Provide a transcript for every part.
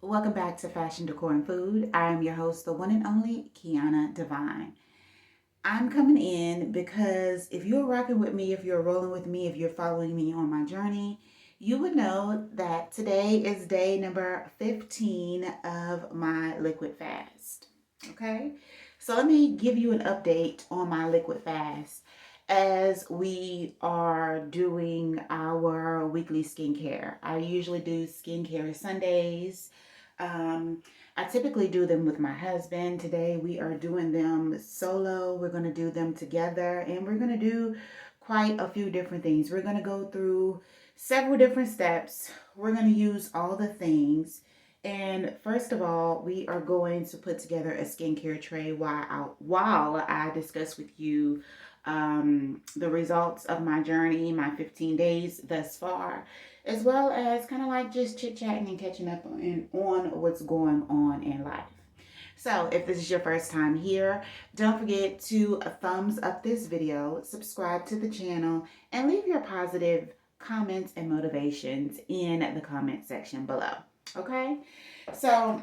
Welcome back to Fashion Decor and Food. I am your host, the one and only Kiana Divine. I'm coming in because if you're rocking with me, if you're rolling with me, if you're following me on my journey, you would know that today is day number 15 of my liquid fast. Okay? So let me give you an update on my liquid fast as we are doing our weekly skincare. I usually do skincare Sundays. Um, I typically do them with my husband. Today we are doing them solo. We're going to do them together and we're going to do quite a few different things. We're going to go through several different steps. We're going to use all the things. And first of all, we are going to put together a skincare tray while I discuss with you the results of my journey, my 15 days thus far, as well as kind of like just chit chatting and catching up on what's going on in life. So, if this is your first time here, don't forget to thumbs up this video, subscribe to the channel, and leave your positive comments and motivations in the comment section below. Okay? So,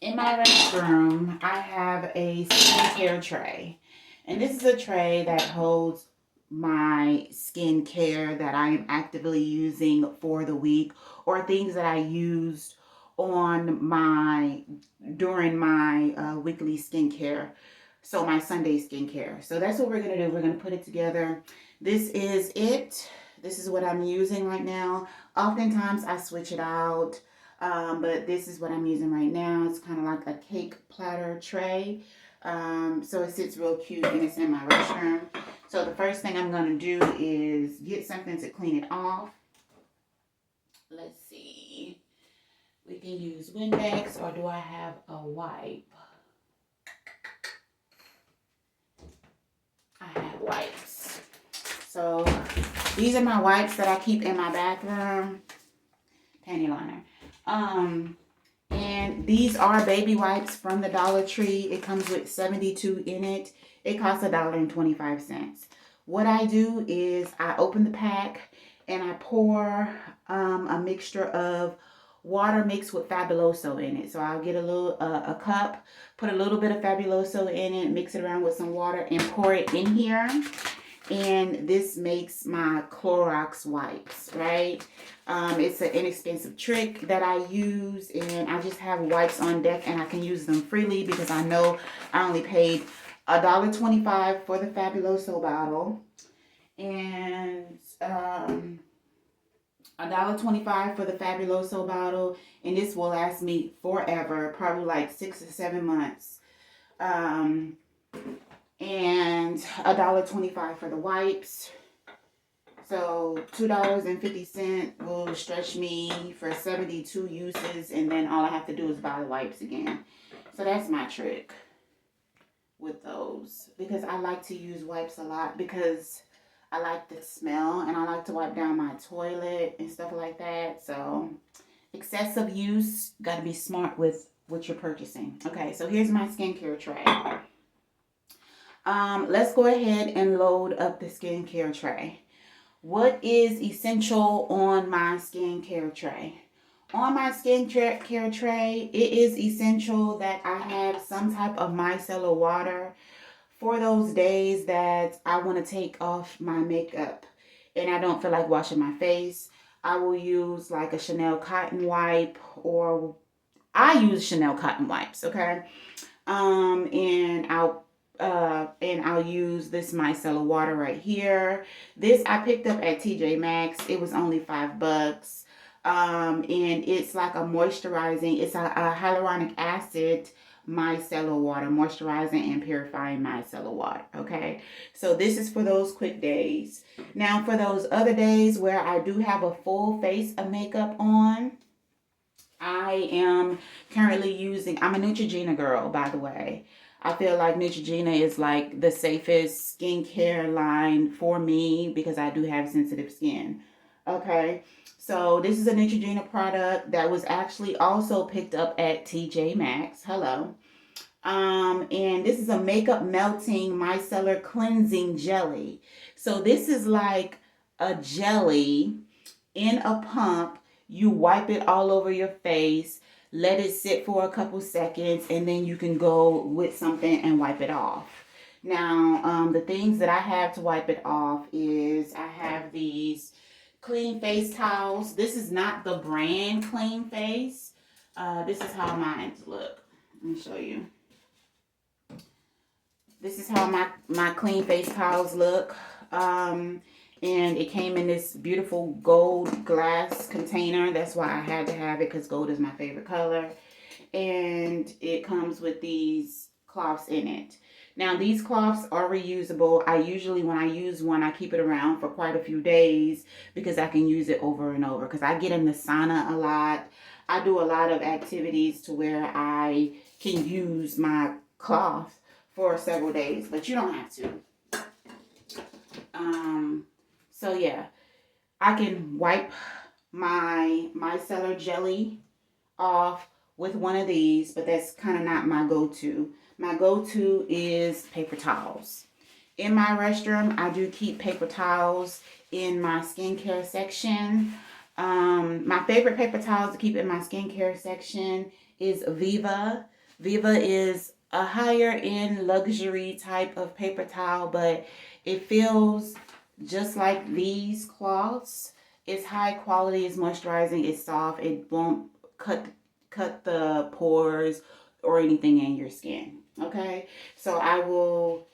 in my restroom, I have a skincare tray. And this is a tray that holds my skincare that I am actively using for the week or things that I used on my during my weekly skincare. So my Sunday skincare. So that's what we're going to do. We're going to put it together. This is it. This is what I'm using right now. Oftentimes I switch it out. But this is what I'm using right now. It's kind of like a cake platter tray. So it sits real cute and it's in my restroom. So the first thing I'm going to do is get something to clean it off. Let's see. We can use Windex or do I have a wipe? I have wipes. So these are my wipes that I keep in my bathroom. Panty liner. And these are baby wipes from the Dollar Tree. It comes with 72 in it. It costs $1.25. What I do is I open the pack and I pour a mixture of water mixed with Fabuloso in it. So I'll get a cup, put a little bit of Fabuloso in it, mix it around with some water, and pour it in here. And this makes my Clorox wipes, right? It's an inexpensive trick that I use, and I just have wipes on deck, and I can use them freely because I know I only paid $1.25 for the Fabuloso bottle, and $1.25 for the Fabuloso bottle, and this will last me forever, probably like 6 or 7 months. And $1.25 for the wipes. So $2.50 will stretch me for 72 uses, and then all I have to do is buy the wipes again. So that's my trick with those, because I like to use wipes a lot because I like the smell and I like to wipe down my toilet and stuff like that. So excessive use, got to be smart with what you're purchasing. Okay, so here's my skincare tray. Let's go ahead and load up the skincare tray. What is essential on my skincare tray? On my skincare tray, it is essential that I have some type of micellar water for those days that I want to take off my makeup and I don't feel like washing my face. I will use like a Chanel cotton wipe, or I use Chanel cotton wipes, okay? And I'll use this micellar water right here. This I picked up at TJ Maxx. It was only $5. And it's like a moisturizing, it's a hyaluronic acid micellar water, moisturizing and purifying micellar water. Okay, so this is for those quick days. Now for those other days where I do have a full face of makeup on, I am currently using, I'm a Neutrogena girl, by the way. I feel like Neutrogena is like the safest skincare line for me because I do have sensitive skin. Okay, so this is a Neutrogena product that was actually also picked up at TJ Maxx. Hello. And this is a makeup melting micellar cleansing jelly. So this is like a jelly in a pump. You wipe it all over your face. let it sit for a couple seconds, and then you can go with something and wipe it off. Now, the things that I have to wipe it off is I have these Clean Face towels. This is not the brand Clean Face. This is how mine look. Let me show you. This is how my Clean Face towels look. And it came in this beautiful gold glass container. That's why I had to have it, because gold is my favorite color. And it comes with these cloths in it. Now, these cloths are reusable. I usually, when I use one, I keep it around for quite a few days because I can use it over and over. Because I get in the sauna a lot. I do a lot of activities to where I can use my cloth for several days, but you don't have to. So yeah, I can wipe my micellar jelly off with one of these, but that's kind of not my go-to. My go-to is paper towels. In my restroom, I do keep paper towels in my skincare section. My favorite paper towels to keep in my skincare section is Viva. Viva is a higher end luxury type of paper towel, but it feels just like these cloths. It's high quality, it's moisturizing, it's soft, it won't cut the pores or anything in your skin. Okay, so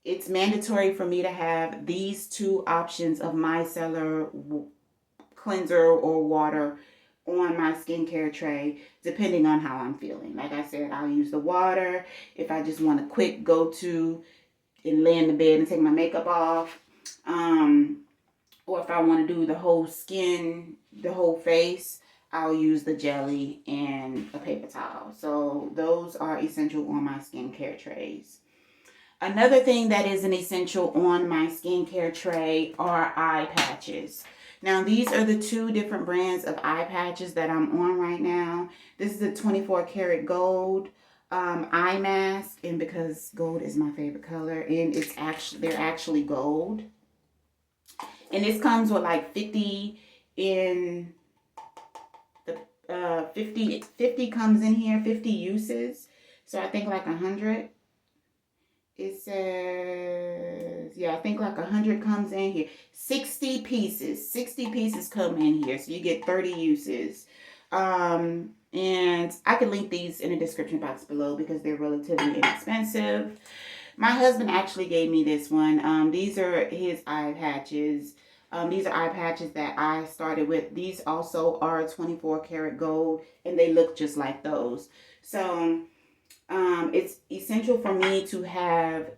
it's mandatory for me to have these two options of micellar cleanser or water on my skincare tray, depending on how I'm feeling. Like I said, I'll use the water if I just want a quick go-to and lay in the bed and take my makeup off. Or if I want to do the whole skin, the whole face, I'll use the jelly and a paper towel. So those are essential on my skincare trays. Another thing that is an essential on my skincare tray are eye patches. Now, these are the two different brands of eye patches that I'm on right now. This is the 24 karat gold eye mask, and because gold is my favorite color, and they're actually gold. And this comes with like 50 in the 50 comes in here, 50 uses. So I think like 100. It says, yeah, I think like 100 comes in here. 60 pieces come in here. So you get 30 uses. And I can link these in the description box below because they're relatively inexpensive. My husband actually gave me this one. These are his eye patches. These are eye patches that I started with. These also are 24 karat gold, and they look just like those. So it's essential for me to have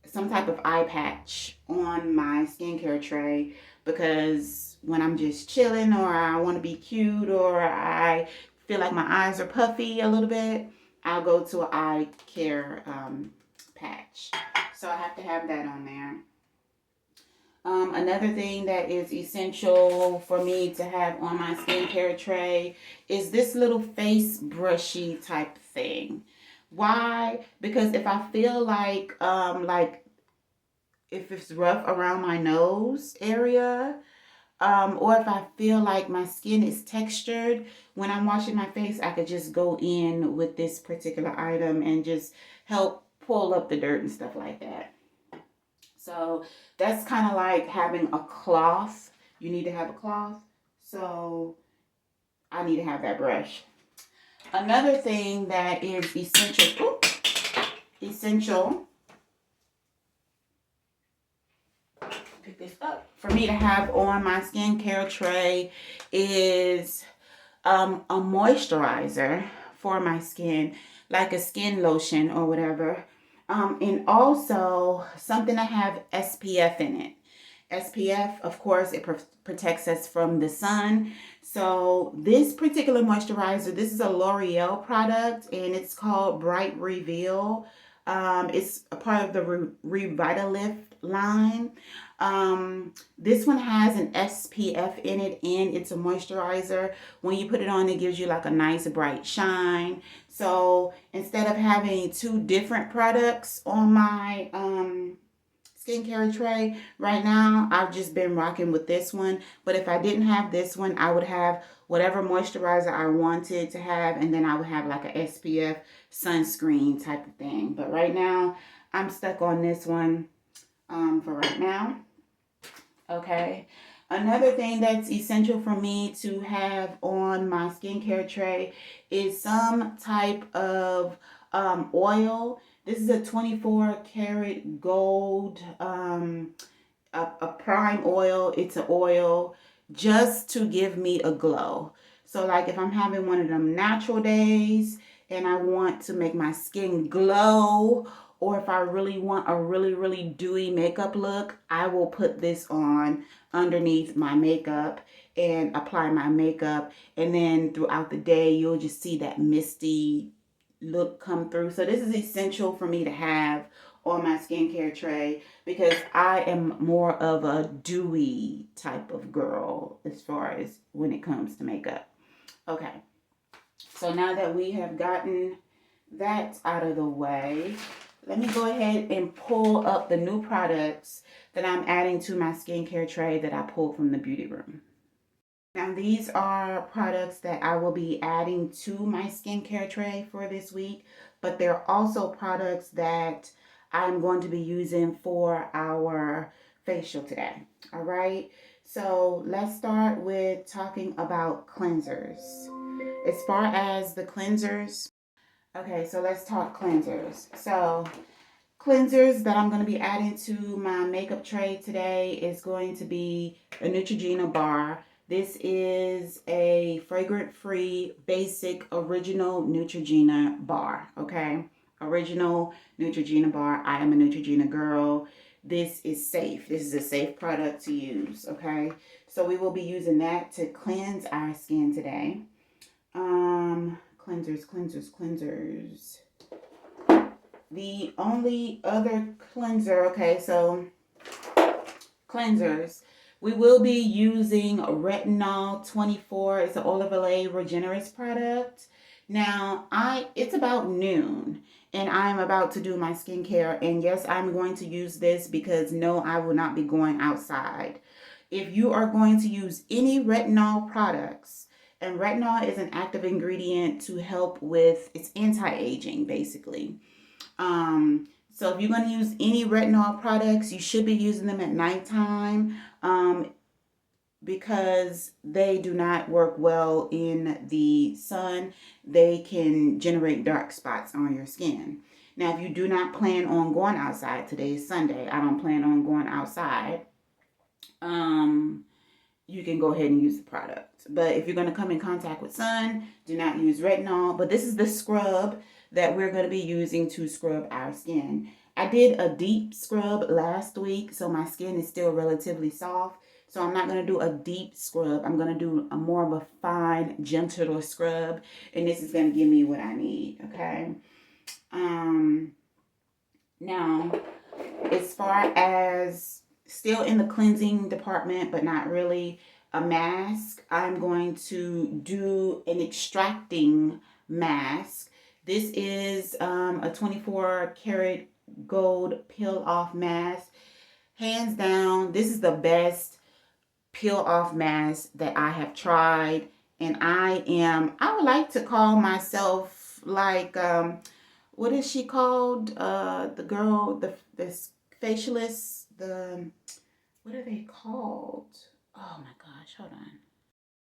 some type of eye patch on my skincare tray, because when I'm just chilling, or I want to be cute, or I feel like my eyes are puffy a little bit, I'll go to an eye care patch. So I have to have that on there. Another thing that is essential for me to have on my skincare tray is this little face brushy type thing. Why? Because if I feel like if it's rough around my nose area, or if I feel like my skin is textured, when I'm washing my face, I could just go in with this particular item and just help pull up the dirt and stuff like that. So that's kind of like having a cloth. You need to have a cloth. So I need to have that brush. Another thing that is essential, pick this up, for me to have on my skincare tray is a moisturizer for my skin, like a skin lotion or whatever. And also something that have SPF in it. SPF, of course, it protects us from the sun. So this particular moisturizer, this is a L'Oreal product, and it's called Bright Reveal. It's a part of the Revitalift line. This one has an SPF in it, and it's a moisturizer. When you put it on, it gives you like a nice bright shine. So instead of having two different products on my skincare tray right now, I've just been rocking with this one. But if I didn't have this one, I would have whatever moisturizer I wanted to have, and then I would have like a SPF sunscreen type of thing. But right now, I'm stuck on this one for right now. Okay. Another thing that's essential for me to have on my skincare tray is some type of oil. This is a 24 karat gold a prime oil. It's an oil just to give me a glow. So like if I'm having one of them natural days and I want to make my skin glow, or if I really want a really dewy makeup look, I will put this on underneath my makeup and apply my makeup, and then throughout the day you'll just see that misty look come through. So this is essential for me to have on my skincare tray because I am more of a dewy type of girl as far as when it comes to makeup. Okay, so now that we have gotten that out of the way, let me go ahead and pull up the new products that I'm adding to my skincare tray that I pulled from the beauty room. Now these are products that I will be adding to my skincare tray for this week, but they're also products that I'm going to be using for our facial today. All right, so let's start with talking about cleansers. As far as the cleansers, okay, so let's talk cleansers. So cleansers that I'm going to be adding to my makeup tray today is going to be a Neutrogena bar. This is a fragrance-free, basic, original Neutrogena bar, okay? Original Neutrogena bar. I am a Neutrogena girl. This is safe. This is a safe product to use, okay? So we will be using that to cleanse our skin today. Cleansers. The only other cleanser, okay, so cleansers. We will be using Retinol 24. It's an Olivia Regenerist product. Now, it's about noon and I'm about to do my skincare. And yes, I'm going to use this because no, I will not be going outside. If you are going to use any retinol products, and retinol is an active ingredient to help with, it's anti-aging basically. So if you're going to use any retinol products, you should be using them at nighttime because they do not work well in the sun. They can generate dark spots on your skin. Now, if you do not plan on going outside, today is Sunday, I don't plan on going outside, you can go ahead and use the product. But if you're going to come in contact with sun, do not use retinol. But this is the scrub that we're going to be using to scrub our skin. I did a deep scrub last week, so my skin is still relatively soft. So I'm not going to do a deep scrub. I'm going to do a more of a fine, gentler scrub. And this is going to give me what I need, okay? Now, as far as still in the cleansing department, but not really a mask, I'm going to do an extracting mask. This is a 24 karat gold peel off mask. Hands down, this is the best peel off mask that I have tried. And I would like to call myself like, what is she called? The girl, this facialist, what are they called? Oh my gosh, hold on.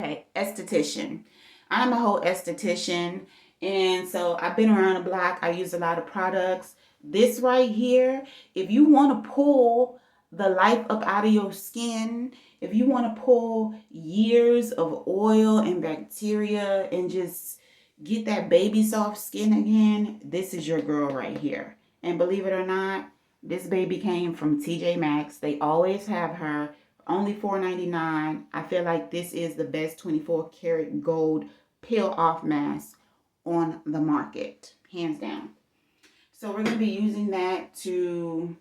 Okay, esthetician. I'm a whole esthetician, and so I've been around the block. I use a lot of products. This right here, if you want to pull the life up out of your skin, if you want to pull years of oil and bacteria and just get that baby soft skin again, this is your girl right here. And believe it or not, this baby came from TJ Maxx. They always have her. Only $4.99. I feel like this is the best 24 karat gold peel off mask on the market. Hands down. So we're going to be using that to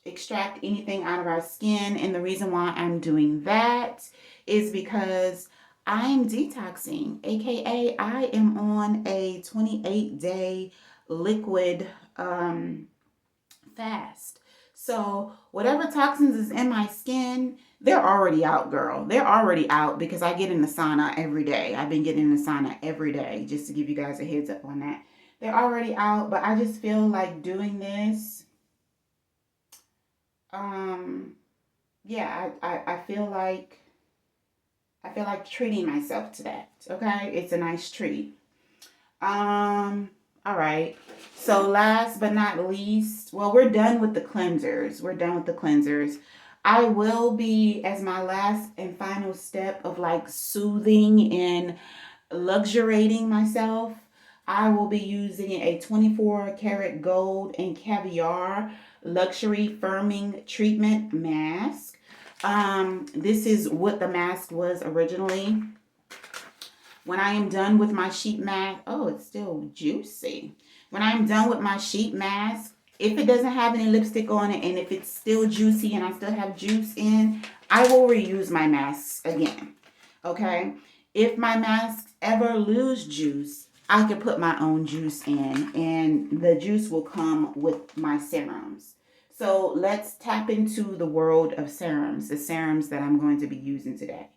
extract anything out of our skin. And the reason why I'm doing that is because I'm detoxing. AKA I am on a 28-day liquid fast. So whatever toxins is in my skin, They're already out, girl. They're already out because I get in the sauna every day. I've been getting in the sauna every day, just to give you guys a heads up on that. They're already out, but I just feel like doing this. Um, yeah, I feel like treating myself to that. Okay, it's a nice treat. All right. So last but not least, well, we're done with the cleansers. We're done with the cleansers. I will be, as my last and final step of like soothing and luxuriating myself, I will be using a 24 karat gold and caviar luxury firming treatment mask. This is what the mask was originally. When I am done with my sheet mask, oh, it's still juicy. When I'm done with my sheet mask, if it doesn't have any lipstick on it and if it's still juicy and I still have juice in, I will reuse my masks again. Okay? If my masks ever lose juice, I can put my own juice in and the juice will come with my serums. So let's tap into the world of serums, the serums that I'm going to be using today.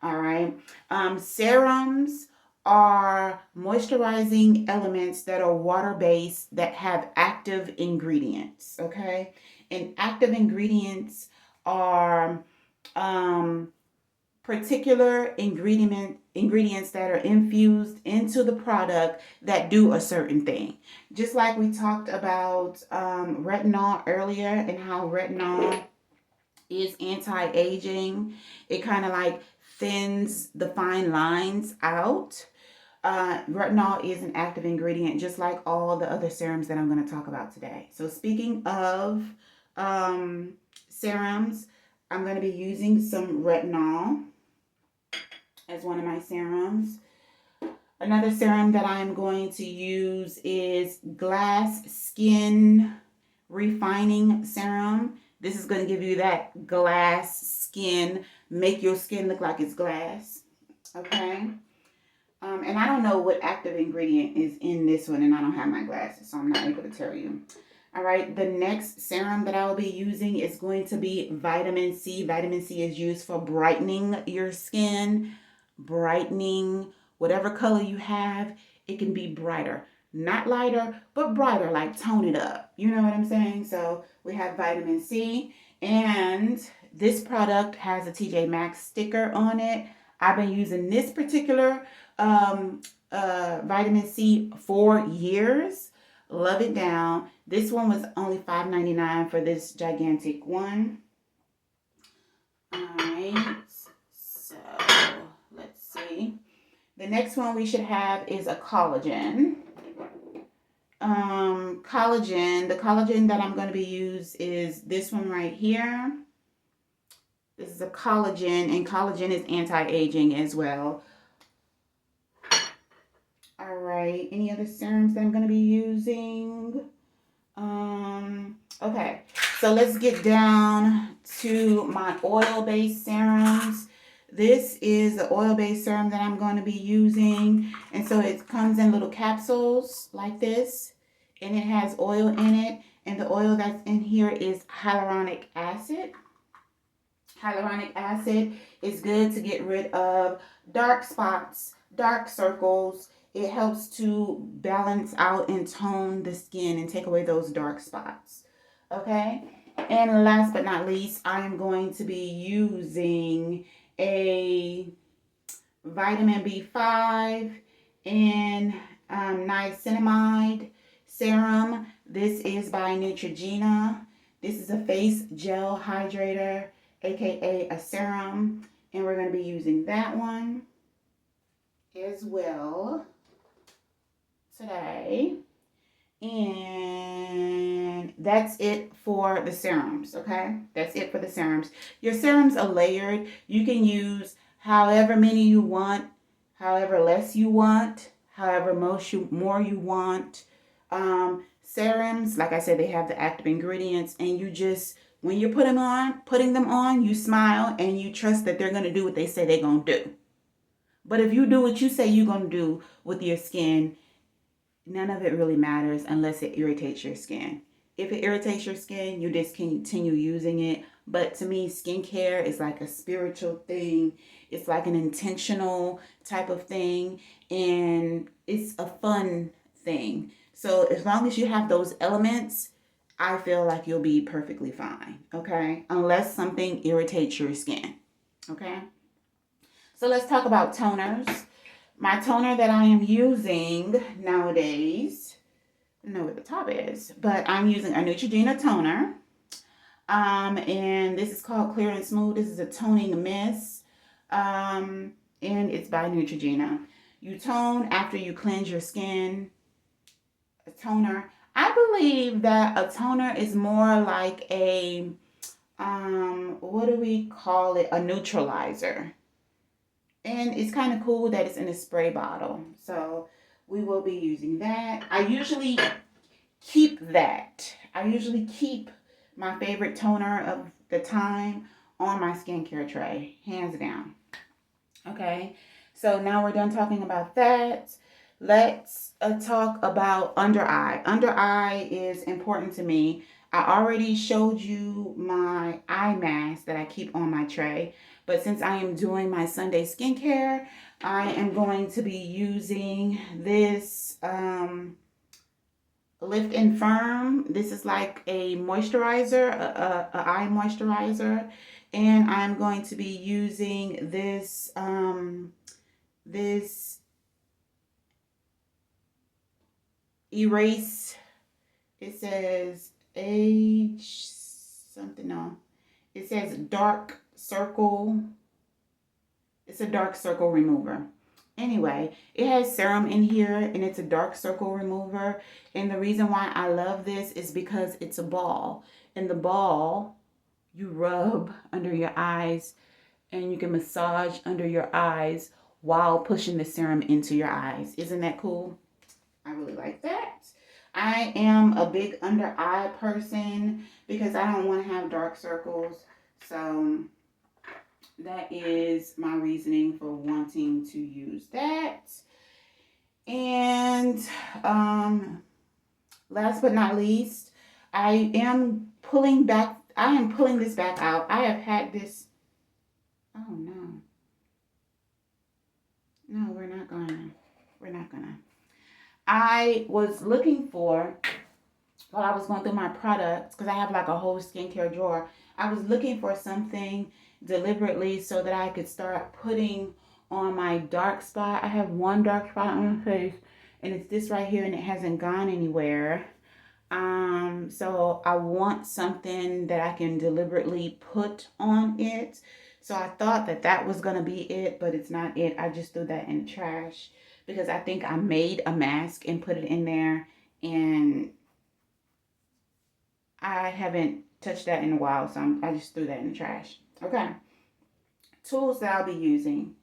All right. Serums are moisturizing elements that are water based that have active ingredients. Okay. And active ingredients are particular ingredients that are infused into the product that do a certain thing. Just like we talked about retinol earlier and how retinol is anti-aging. It kind of like thins the fine lines out. Retinol is an active ingredient, just like all the other serums that I'm going to talk about today. So speaking of serums, I'm going to be using some retinol as one of my serums. Another serum that I'm going to use is Glass Skin Refining Serum. This is going to give you that glass skin, make your skin look like it's glass. Okay. And I don't know what active ingredient is in this one, and I don't have my glasses, so I'm not able to tell you. All right, the next serum that I will be using is going to be vitamin C. Vitamin C is used for brightening your skin, brightening whatever color you have. It can be brighter, not lighter, but brighter, like tone it up. You know what I'm saying? So we have vitamin C, and this product has a TJ Maxx sticker on it. I've been using this particular vitamin C for years. Love it down. This one was only $5.99 for this gigantic one. All right. So let's see. The next one we should have is a collagen. The collagen that I'm going to be used is this one right here. This is a collagen, and collagen is anti-aging as well. All right, any other serums that I'm going to be using? Okay, so let's get down to my oil-based serums. This is the oil-based serum that I'm going to be using, and so it comes in little capsules like this, and it has oil in it, and the oil that's in here is hyaluronic acid. Hyaluronic acid is good to get rid of dark spots, dark circles. It helps to balance out and tone the skin and take away those dark spots. Okay? And last but not least, I am going to be using a vitamin B5 and niacinamide serum. This is by Neutrogena. This is a face gel hydrator, aka a serum, and we're going to be using that one as well today. And that's it for the serums. Okay, that's it for the serums. Your serums are layered. You can use however many you want, however less you want, however more you want. Serums, like I said, they have the active ingredients, and you just, when you're putting them on, you smile and you trust that they're going to do what they say they're going to do. But if you do what you say you're going to do with your skin, none of it really matters unless it irritates your skin. If it irritates your skin, you discontinue using it. But to me, skincare is like a spiritual thing. It's like an intentional type of thing, and it's a fun thing. So as long as you have those elements, I feel like you'll be perfectly fine, okay? Unless something irritates your skin, okay? So let's talk about toners. My toner that I am using nowadays, I don't know what the top is, but I'm using a Neutrogena toner. And this is called Clear and Smooth. This is a toning mist. And it's by Neutrogena. You tone after you cleanse your skin. A toner. I believe that a toner is more like a, what do we call it? A neutralizer. And it's kind of cool that it's in a spray bottle. So we will be using that. I usually keep that. I usually keep my favorite toner of the time on my skincare tray, hands down. Okay, so now we're done talking about that. Let's talk about under eye. Under eye is important to me. I already showed you my eye mask that I keep on my tray, but since I am doing my Sunday skincare, I am going to be using this Lift and Firm. This is like a moisturizer, a eye moisturizer, and I'm going to be using this this erase. It says age something on. It says dark circle. It's a dark circle remover. Anyway, it has serum in here and it's a dark circle remover. And the reason why I love this is because it's a ball. And the ball, you rub under your eyes and you can massage under your eyes while pushing the serum into your eyes. Isn't that cool? I really like that. I am a big under eye person because I don't want to have dark circles. So that is my reasoning for wanting to use that. And last but not least, I am pulling this back out. I have had this. Oh no. No, we're not gonna. I was looking for, while I was going through my products, because I have like a whole skincare drawer, I was looking for something deliberately so that I could start putting on my dark spot. I have one dark spot on my face, and it's this right here, and it hasn't gone anywhere. So I want something that I can deliberately put on it. So I thought that that was going to be it, but it's not it. I just threw that in the trash because I think I made a mask and put it in there, and I haven't touched that in a while, so I just threw that in the trash. Okay. Tools that I'll be using.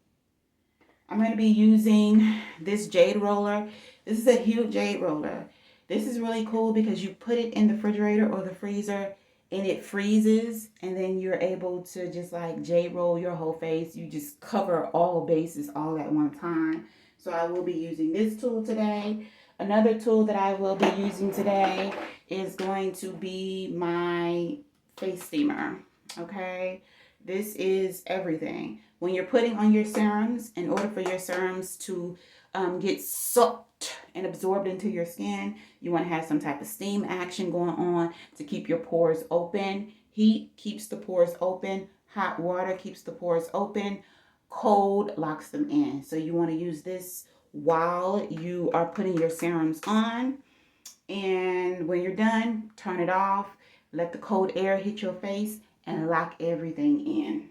I'm going to be using this jade roller. This is a huge jade roller. This is really cool because you put it in the refrigerator or the freezer and it freezes, and then you're able to just like jade roll your whole face. You just cover all bases all at one time. So I will be using this tool today. Another tool that I will be using today is going to be my face steamer. Okay, this is everything. When you're putting on your serums, in order for your serums to get sucked and absorbed into your skin, you want to have some type of steam action going on to keep your pores open. Heat keeps the pores open. Hot water keeps the pores open. Cold locks them in. So you want to use this while you are putting your serums on. And when you're done, turn it off. Let the cold air hit your face and lock everything in.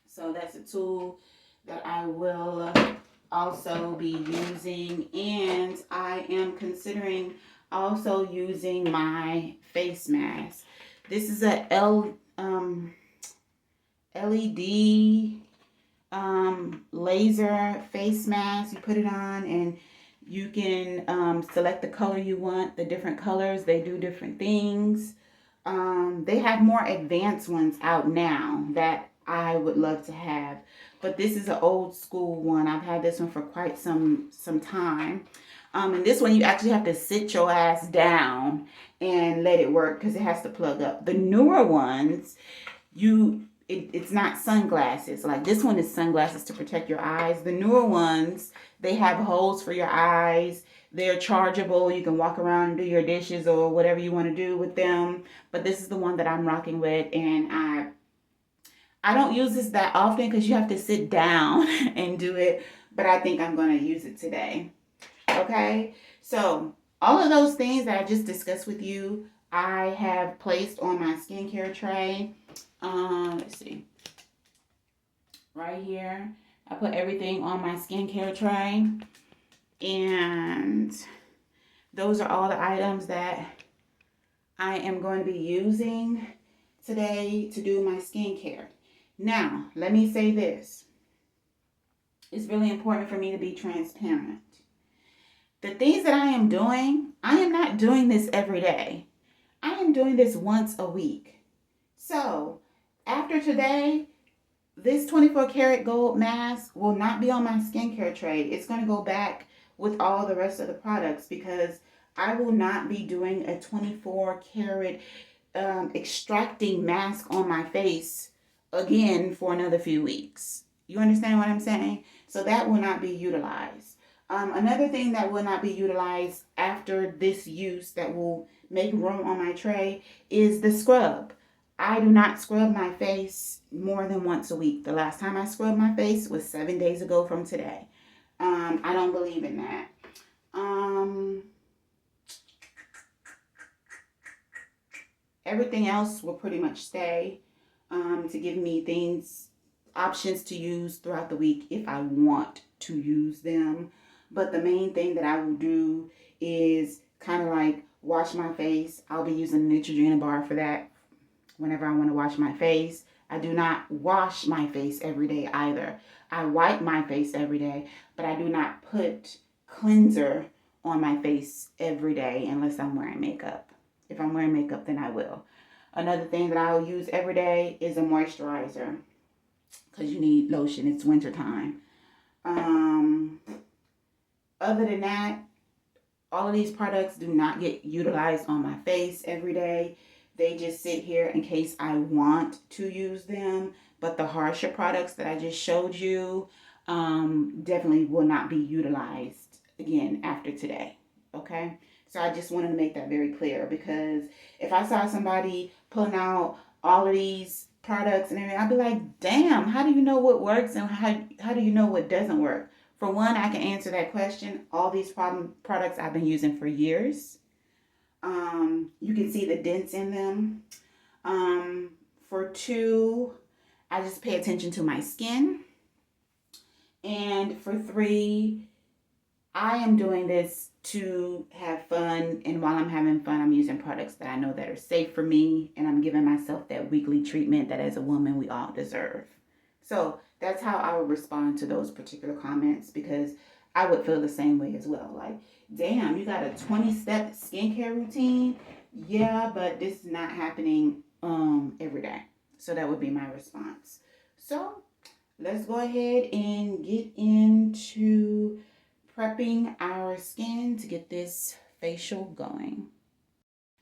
So that's a tool that I will also be using. And I am considering also using my face mask. This is a LED laser face mask. You put it on and you can select the color you want. The different colors, they do different things. They have more advanced ones out now that I would love to have, but this is an old school one. I've had this one for quite some time. And this one, you actually have to sit your ass down and let it work because it has to plug up. The newer ones, it's not sunglasses. Like this one is sunglasses to protect your eyes. The newer ones, they have holes for your eyes. They're chargeable. You can walk around and do your dishes or whatever you want to do with them. But this is the one that I'm rocking with, and I don't use this that often because you have to sit down and do it, but I think I'm going to use it today. Okay, so all of those things that I just discussed with you, I have placed on my skincare tray. Let's see, right here, I put everything on my skincare tray, and those are all the items that I am going to be using today to do my skincare. Now, let me say this. It's really important for me to be transparent. The things that I am doing, I am not doing this every day. I am doing this once a week. So, after today, this 24 karat gold mask will not be on my skincare tray. It's going to go back with all the rest of the products because I will not be doing a 24 karat extracting mask on my face again for another few weeks. You understand what I'm saying? So that will not be utilized. Another thing that will not be utilized after this use that will make room on my tray is the scrub. I do not scrub my face more than once a week. The last time I scrubbed my face was 7 days ago from today. I don't believe in that. Everything else will pretty much stay to give me options to use throughout the week if I want to use them. But the main thing that I will do is kind of like wash my face. I'll be using Neutrogena bar for that whenever I want to wash my face. I do not wash my face every day either. I wipe my face every day, but I do not put cleanser on my face every day unless I'm wearing makeup. If I'm wearing makeup, then I will. Another thing that I'll use every day is a moisturizer because you need lotion. It's winter time. Other than that, all of these products do not get utilized on my face every day. They just sit here in case I want to use them. But the harsher products that I just showed you definitely will not be utilized again after today. Okay? So I just wanted to make that very clear because if I saw somebody pulling out all of these products and everything, I'd be like, damn, how do you know what works and how do you know what doesn't work? For one, I can answer that question. All these products I've been using for years. You can see the dents in them. For two, I just pay attention to my skin. And for three, I am doing this to have fun, and while I'm having fun, I'm using products that I know that are safe for me, and I'm giving myself that weekly treatment that as a woman we all deserve. So that's how I would respond to those particular comments because I would feel the same way as well. Like, damn, you got a 20-step skincare routine? Yeah, but this is not happening every day. So that would be my response. So let's go ahead and get into prepping our skin to get this facial going.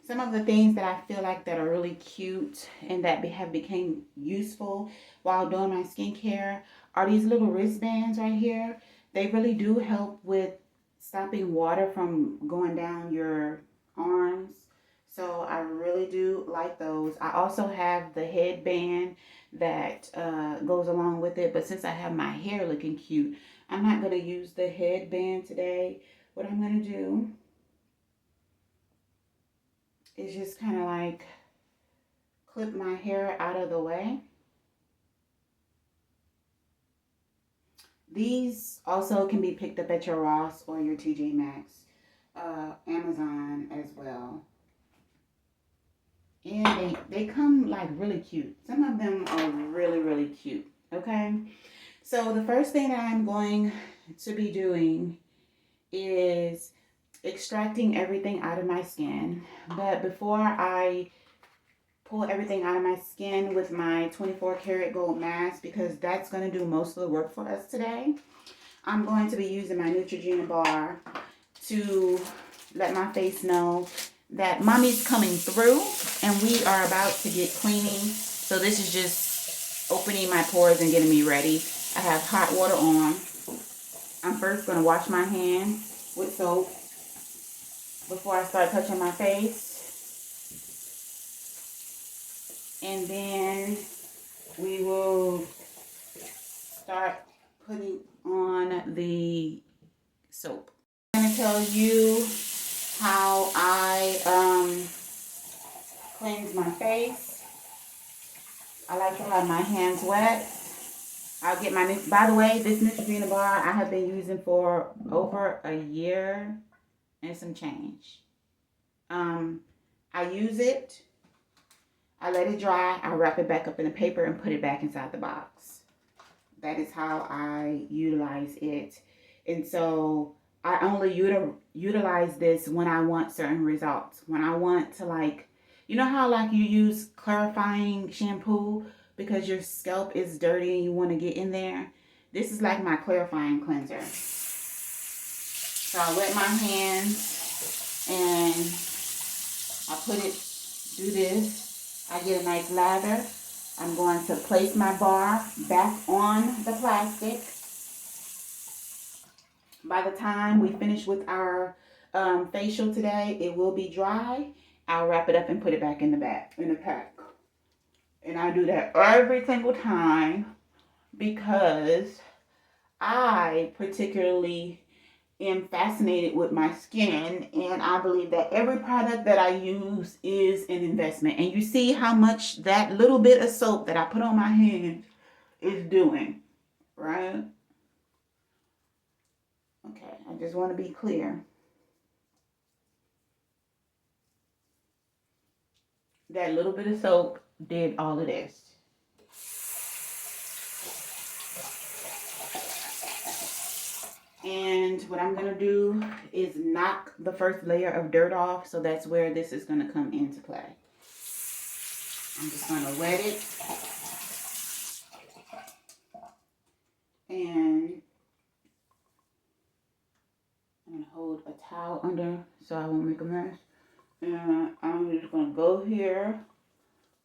Some of the things that I feel like that are really cute and that have become useful while doing my skincare are these little wristbands right here. They really do help with stopping water from going down your arms. So I really do like those. I also have the headband that goes along with it. But since I have my hair looking cute, I'm not going to use the headband today. What I'm going to do is just kind of like clip my hair out of the way. These also can be picked up at your Ross or your TJ Maxx, Amazon as well. And they come like really cute. Some of them are really, really cute. Okay. So the first thing that I'm going to be doing is extracting everything out of my skin. But before I pull everything out of my skin with my 24 karat gold mask, because that's going to do most of the work for us today, I'm going to be using my Neutrogena bar to let my face know that mommy's coming through and we are about to get cleaning. So this is just opening my pores and getting me ready. I have hot water on. I'm first going to wash my hands with soap before I start touching my face. And then we will start putting on the soap. I'm going to tell you how I cleanse my face. I like to have my hands wet. I'll get my, by the way, this Neutrogena bar I have been using for over a year and some change. I use it, I let it dry, I wrap it back up in a paper and put it back inside the box. That is how I utilize it. And so I only utilize this when I want certain results. When I want to, like, you know how like you use clarifying shampoo because your scalp is dirty and you want to get in there? This is like my clarifying cleanser. So I wet my hands and I put it, do this. I get a nice lather. I'm going to place my bar back on the plastic. By the time we finish with our facial today, it will be dry. I'll wrap it up and put it back in the pack. And I do that every single time because I particularly am fascinated with my skin, and I believe that every product that I use is an investment. And you see how much that little bit of soap that I put on my hands is doing, right? Okay, I just want to be clear. That little bit of soap did all of this. And what I'm going to do is knock the first layer of dirt off. So that's where this is going to come into play. I'm just going to wet it. And I'm going to hold a towel under so I won't make a mess. And I'm just going to go here.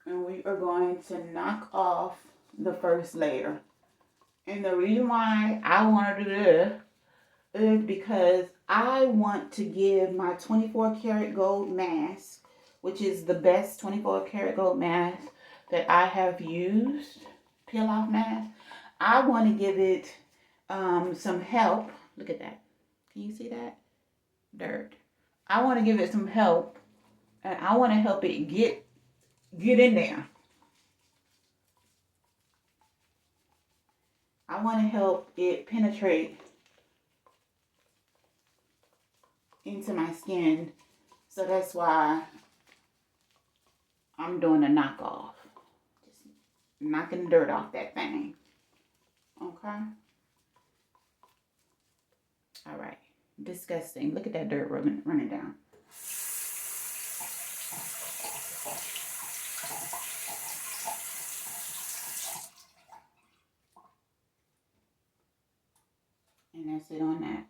And we are going to knock off the first layer. And the reason why I want to do this is because I want to give my 24 karat gold mask, which is the best 24 karat gold mask that I have used, peel off mask. I want to give it some help. Look at that. Can you see that? Dirt. I want to give it some help, and I want to help it get in there. I want to help it penetrate into my skin. So that's why I'm doing a knockoff. Just knocking dirt off that thing. Okay? All right. Disgusting. Look at that dirt running down. And that's it on that.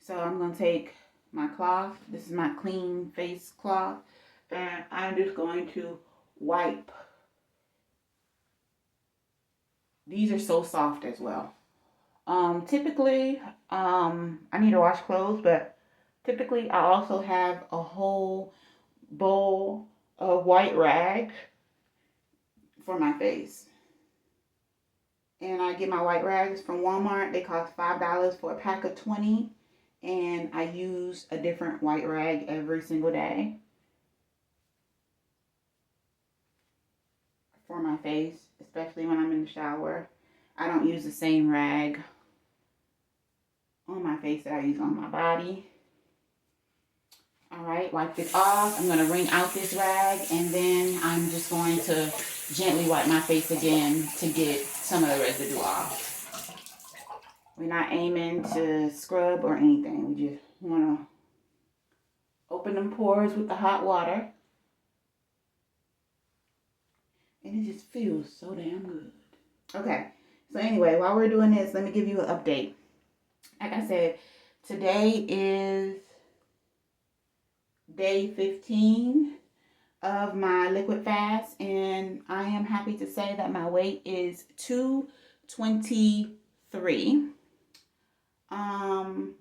So I'm going to take my cloth. This is my clean face cloth. And I'm just going to wipe. These are so soft as well. Typically, I need to wash clothes, but typically I also have a whole bowl of white rags for my face. And I get my white rags from Walmart. They cost $5 for a pack of 20. And I use a different white rag every single day for my face, especially when I'm in the shower. I don't use the same rag on my face that I use on my body. All right, wipe it off. I'm going to wring out this rag, and then I'm just going to gently wipe my face again to get some of the residue off. We're not aiming to scrub or anything. We just want to open them pores with the hot water. And it just feels so damn good. Okay, so anyway, while we're doing this, let me give you an update. Like I said, today is day 15 of my liquid fast, and I am happy to say that my weight is 223. Um,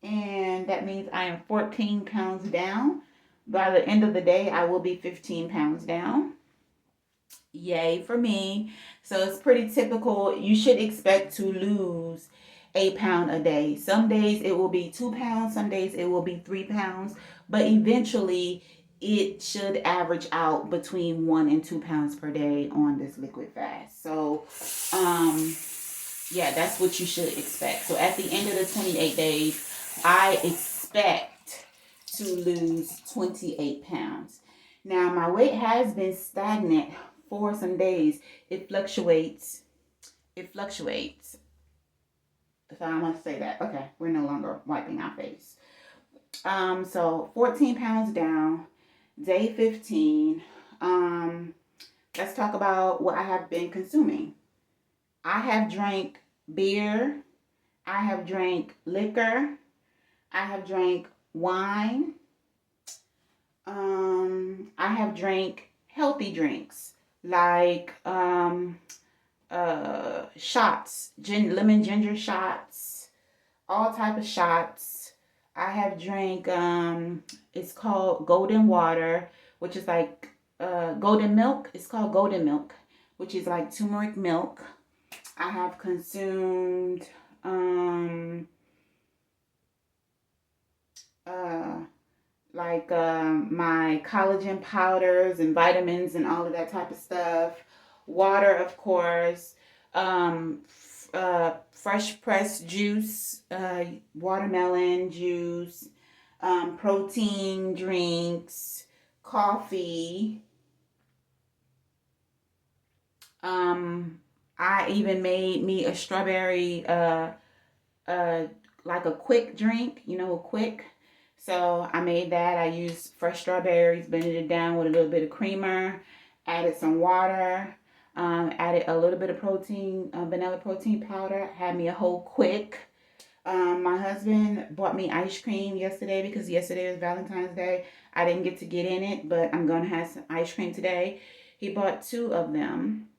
and that means I am 14 pounds down. By the end of the day, I will be 15 pounds down. Yay for me. So it's pretty typical. You should expect to lose a pound a day. Some days it will be 2 pounds, some days it will be 3 pounds, but eventually it should average out between 1 and 2 pounds per day on this liquid fast. So, yeah, that's what you should expect. So at the end of the 28 days, I expect to lose 28 pounds. Now, my weight has been stagnant for some days. It fluctuates. It fluctuates. So I must say that. Okay, we're no longer wiping our face. So 14 pounds down, day 15. Let's talk about what I have been consuming. I have drank beer. I have drank liquor. I have drank wine. I have drank healthy drinks like shots, lemon ginger shots, all type of shots. I have drank it's called golden water, which is like golden milk. It's called golden milk, which is like turmeric milk. I have consumed uh my collagen powders and vitamins and all of that type of stuff. Water, of course. Fresh pressed juice, watermelon juice, protein drinks, coffee. Um, I even made me a strawberry, uh, like a quick drink, quick. So I made that. I used fresh strawberries, blended it down with a little bit of creamer, added some water, added a little bit of protein, vanilla protein powder, had me a whole quick. My husband bought me ice cream yesterday because yesterday was Valentine's Day. I didn't get to get in it, but I'm going to have some ice cream today. He bought two of them.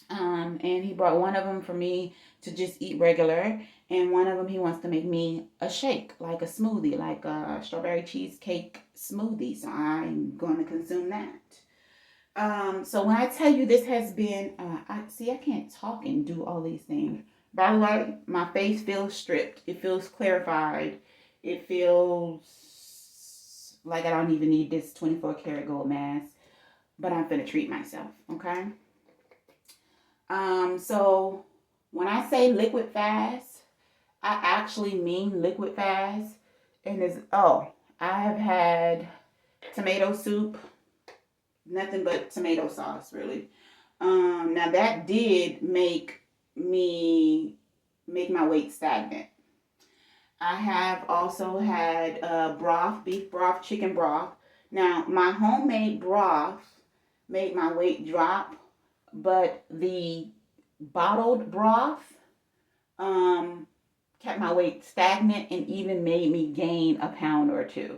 And he brought one of them for me to just eat regular, and one of them he wants to make me a shake, like a smoothie, like a strawberry cheesecake smoothie. So I'm going to consume that. So when I tell you this has been, I can't talk and do all these things. By the way, my face feels stripped. It feels clarified. It feels like I don't even need this 24 karat gold mask, but I'm finna treat myself, okay? So when I say liquid fast, I actually mean liquid fast. And I have had tomato soup, nothing but tomato sauce, really. Now that did make my weight stagnant. I have also had broth, beef broth, chicken broth. Now my homemade broth made my weight drop, but the bottled broth um, kept my weight stagnant and even made me gain a pound or two.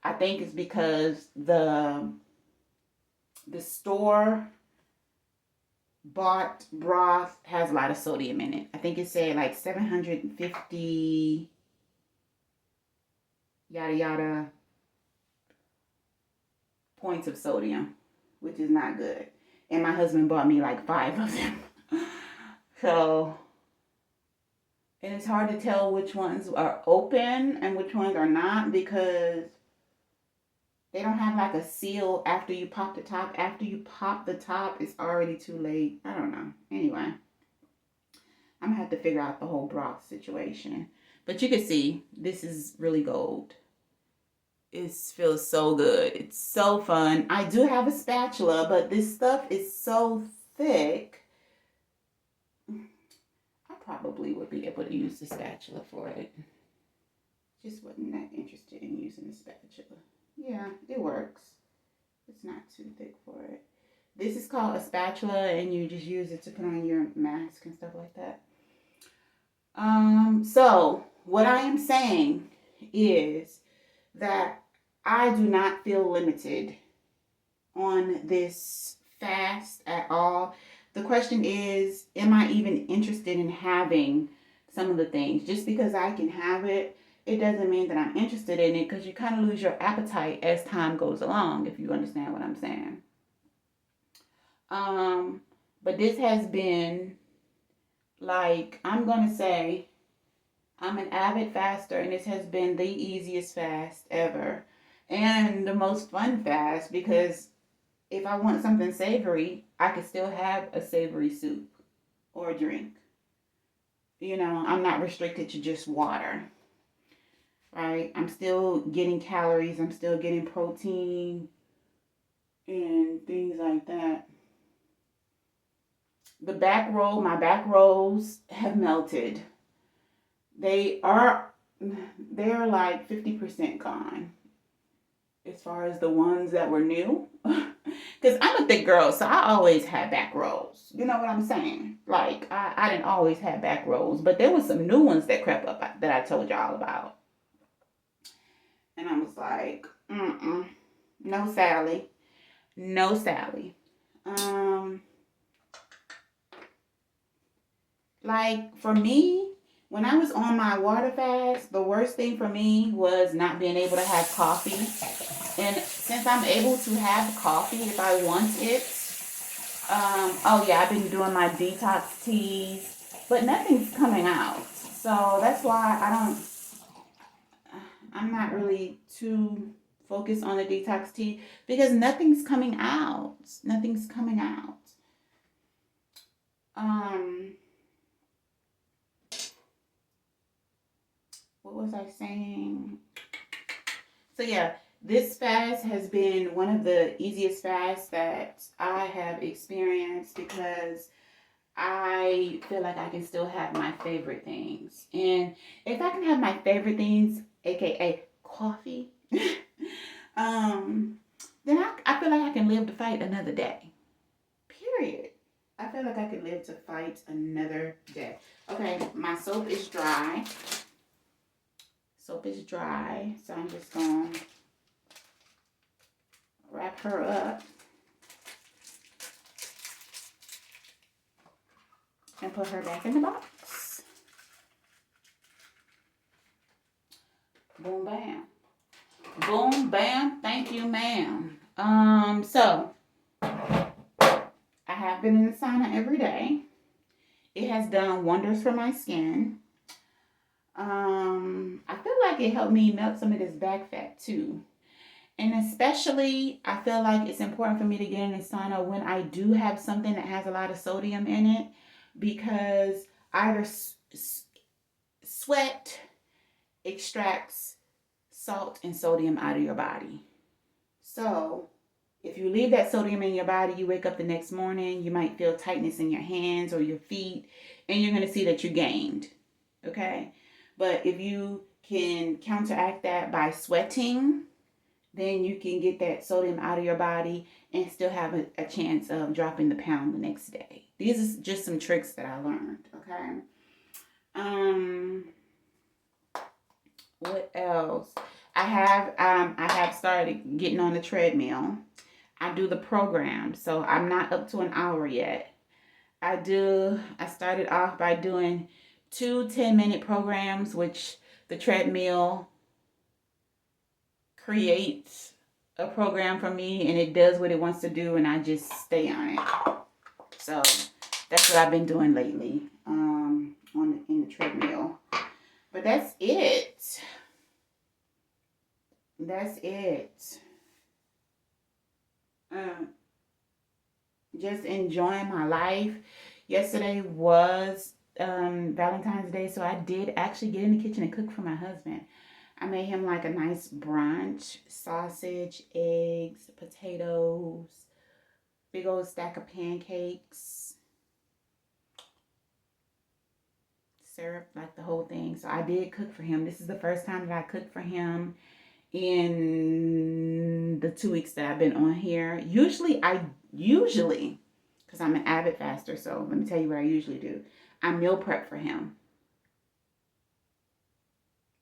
I think it's because the store bought broth has a lot of sodium in it. I think it said like 750 yada yada points of sodium, which is not good. And my husband bought me like 5 of them. So, and it's hard to tell which ones are open and which ones are not because they don't have like a seal after you pop the top. After you pop the top, it's already too late. I don't know. Anyway, I'm gonna have to figure out the whole broth situation. But you can see this is really gold. It feels so good. It's so fun. I do have a spatula, but this stuff is so thick. I probably would be able to use the spatula for it. Just wasn't that interested in using the spatula. Yeah, it works. It's not too thick for it. This is called a spatula, and you just use it to put on your mask and stuff like that. So what I am saying is that I do not feel limited on this fast at all. The question is, am I even interested in having some of the things? Just because I can have it, it doesn't mean that I'm interested in it, because you kind of lose your appetite as time goes along, if you understand what I'm saying. But this has been, like, I'm going to say, I'm an avid faster, and this has been the easiest fast ever. And the most fun fast, because if I want something savory, I could still have a savory soup or a drink. You know, I'm not restricted to just water, right? I'm still getting calories, I'm still getting protein and things like that. The back roll, my back rolls have melted. They're like 50% gone as far as the ones that were new. Because I'm a thick girl, so I always had back rolls. You know what I'm saying? Like, I didn't always have back rolls, but there was some new ones that crept up that I told y'all about. And I was like, no Sally. No Sally. Like, for me, when I was on my water fast, the worst thing for me was not being able to have coffee. And since I'm able to have coffee if I want it, oh yeah, I've been doing my detox teas, but nothing's coming out. So that's why I'm not really too focused on the detox tea, because nothing's coming out. Nothing's coming out. What was I saying? So yeah, this fast has been one of the easiest fasts that I have experienced, because I feel like I can still have my favorite things. And if I can have my favorite things, aka coffee, then I feel like I can live to fight another day. Period. I feel like I can live to fight another day. Okay, my soap is dry. Soap is dry, so I'm just going to wrap her up and put her back in the box. Boom, bam. Boom, bam. Thank you, ma'am. So I have been in the sauna every day. It has done wonders for my skin. I feel like it helped me melt some of this back fat too. And especially, I feel like it's important for me to get in the sauna when I do have something that has a lot of sodium in it, because either sweat extracts salt and sodium out of your body. So if you leave that sodium in your body, you wake up the next morning, you might feel tightness in your hands or your feet, and you're going to see that you gained. Okay? But if you can counteract that by sweating, then you can get that sodium out of your body and still have a chance of dropping the pound the next day. These are just some tricks that I learned, okay? What else? I have started getting on the treadmill. I do the program, so I'm not up to an hour yet. I started off by doing 2 10-minute programs, which the treadmill creates a program for me, and it does what it wants to do, and I just stay on it. So that's what I've been doing lately, in the treadmill. But that's it. That's it. Just enjoying my life. Yesterday was Valentine's Day, so I did actually get in the kitchen and cook for my husband. I made him like a nice brunch: sausage, eggs, potatoes, big old stack of pancakes, syrup, like the whole thing. So I did cook for him. This is the first time that I cooked for him in the 2 weeks that I've been on here. Usually, because I'm an avid faster, so let me tell you what I usually do. I meal prep for him.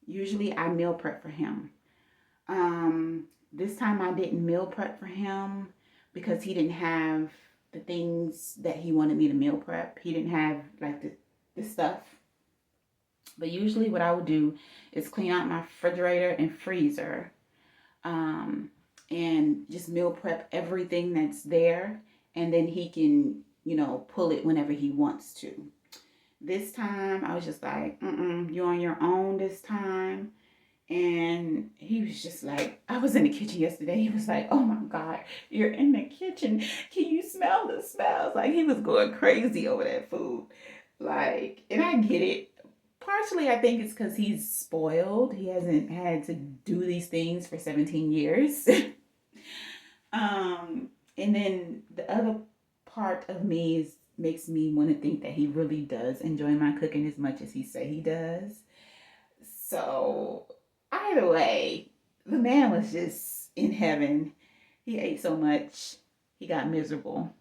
Usually I meal prep for him. This time I didn't meal prep for him because he didn't have the things that he wanted me to meal prep. He didn't have like the stuff. But usually what I would do is clean out my refrigerator and freezer, and just meal prep everything that's there, and then he can, pull it whenever he wants to. This time I was just like, you're on your own this time. And he was just like, I was in the kitchen yesterday. He was like, oh my God, you're in the kitchen. Can you smell the smells? Like, he was going crazy over that food. Like, and I get it. Partially, I think it's because he's spoiled. He hasn't had to do these things for 17 years. And then the other part of me makes me want to think that he really does enjoy my cooking as much as he say he does. So either way, the man was just in heaven. He ate so much, he got miserable.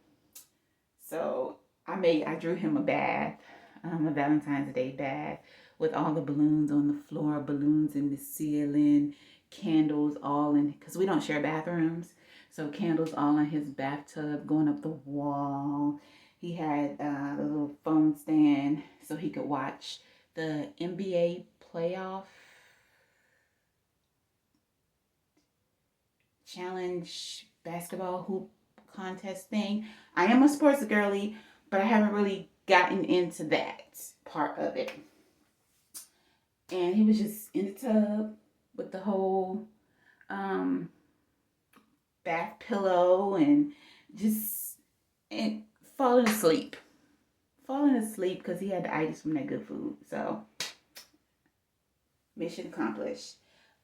So I drew him a bath, a Valentine's Day bath with all the balloons on the floor, balloons in the ceiling, candles all in, because we don't share bathrooms. So candles all in his bathtub going up the wall. He had a little phone stand so he could watch the NBA playoff challenge basketball hoop contest thing. I am a sports girly, but I haven't really gotten into that part of it. And he was just in the tub with the whole bath pillow and falling asleep. Falling asleep because he had the itis from that good food. So, mission accomplished.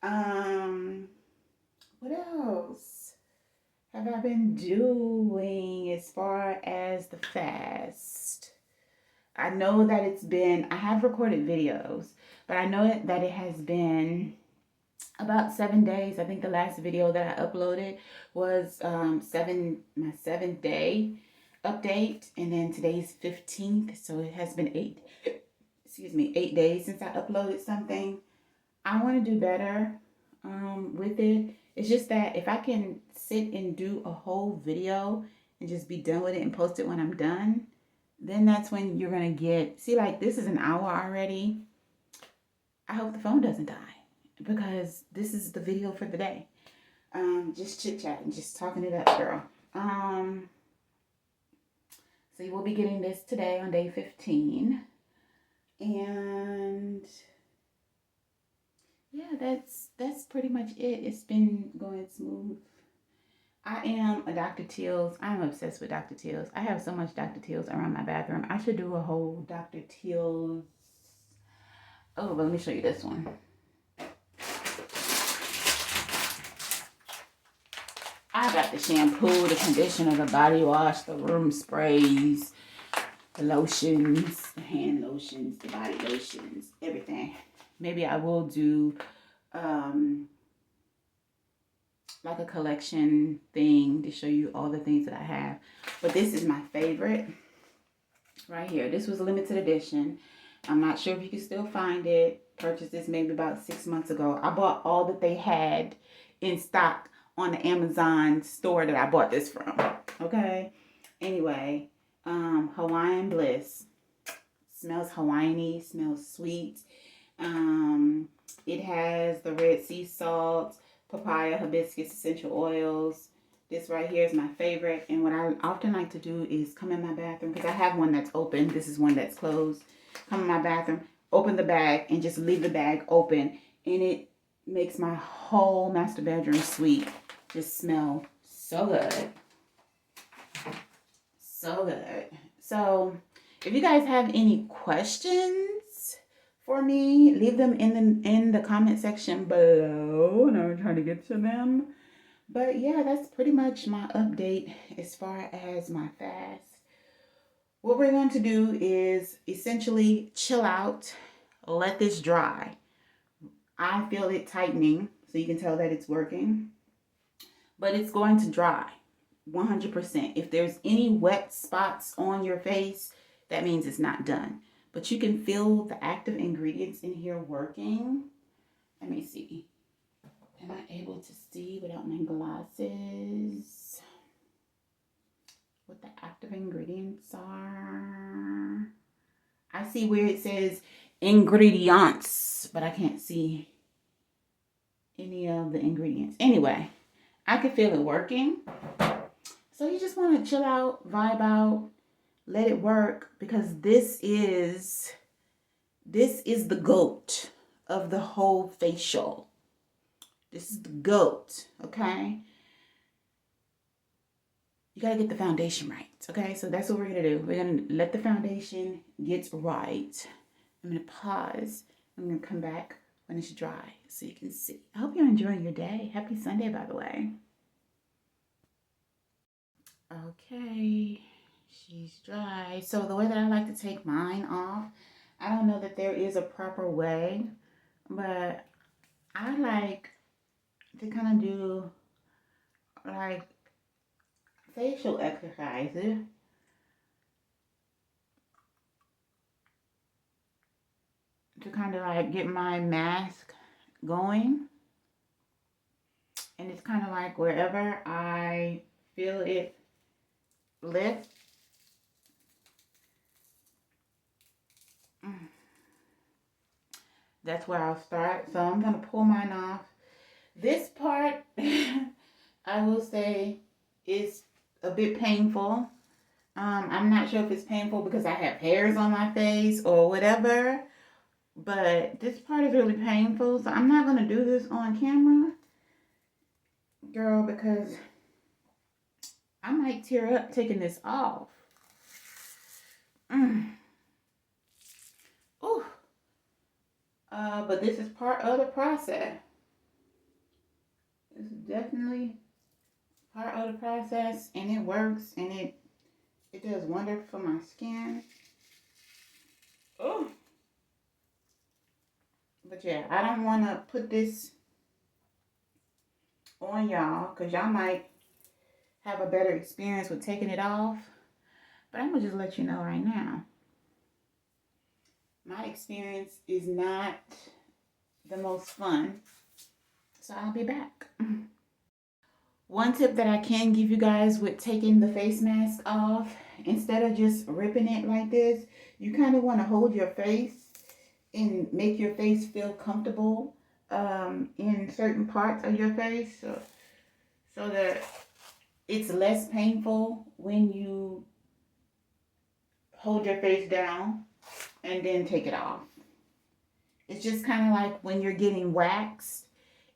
What else have I been doing as far as the fast? I know that I have recorded videos, but I know that it has been about 7 days. I think the last video that I uploaded was my 7th day update, and then today's 15th, so it has been 8 days since I uploaded something. I want to do better with it. It's just that if I can sit and do a whole video and just be done with it and post it when I'm done, then that's when you're going to see, like, this is an hour already. I hope the phone doesn't die because this is the video for the day. Just chit-chatting, just talking it up, girl. So you will be getting this today on day 15. And yeah, that's pretty much it. It's been going smooth. I am a Dr. Teal's. I'm obsessed with Dr. Teal's. I have so much Dr. Teal's around my bathroom. I should do a whole Dr. Teal's. Oh, but let me show you this one. I got the shampoo, the conditioner, the body wash, the room sprays, the lotions, the hand lotions, the body lotions, everything. Maybe I will do like a collection thing to show you all the things that I have. But this is my favorite right here. This was a limited edition. I'm not sure if you can still find it. Purchased this maybe about 6 months ago. I bought all that they had in stock on the Amazon store that I bought this from. Okay. Anyway, Hawaiian Bliss. Smells Hawaiian-y, smells sweet. It has the red sea salt, papaya, hibiscus, essential oils. This right here is my favorite. And what I often like to do is come in my bathroom, because I have one that's open. This is one that's closed. Come in my bathroom, open the bag, and just leave the bag open. And it makes my whole master bedroom suite just smell so good. So good. So if you guys have any questions for me, leave them in the comment section below, and I'm trying to get to them. But yeah, that's pretty much my update as far as my fast. What we're going to do is essentially chill out, let this dry. I feel it tightening, so you can tell that it's working. But it's going to dry 100%. If there's any wet spots on your face, that means it's not done. But you can feel the active ingredients in here working. Let me see. Am I able to see without my glasses what the active ingredients are? I see where it says ingredients, but I can't see any of the ingredients. Anyway, I could feel it working. So you just want to chill out, vibe out, let it work, because this is the GOAT of the whole facial. This is the GOAT, okay? You got to get the foundation right, okay? So that's what we're going to do. We're going to let the foundation get right. I'm going to pause. I'm going to come back when it's dry so you can see. I hope you're enjoying your day. Happy Sunday, by the way. Okay, she's dry. So the way that I like to take mine off, I don't know that there is a proper way, but I like to kind of do like facial exercises to kind of like get my mask going. And it's kind of like wherever I feel it lift, that's where I'll start. So I'm going to pull mine off. This part, I will say, is a bit painful. I'm not sure if it's painful because I have hairs on my face or whatever, but this part is really painful. So I'm not going to do this on camera, girl, because I might tear up taking this off. Ooh. But this is part of the process. This is definitely part of the process, and it works, and it does wonders for my skin. Oh. But yeah, I don't want to put this on y'all because y'all might have a better experience with taking it off. But I'm going to just let you know right now. My experience is not the most fun. So I'll be back. One tip that I can give you guys with taking the face mask off, instead of just ripping it like this, you kind of want to hold your face and make your face feel comfortable in certain parts of your face so that it's less painful when you hold your face down and then take it off. It's just kind of like when you're getting waxed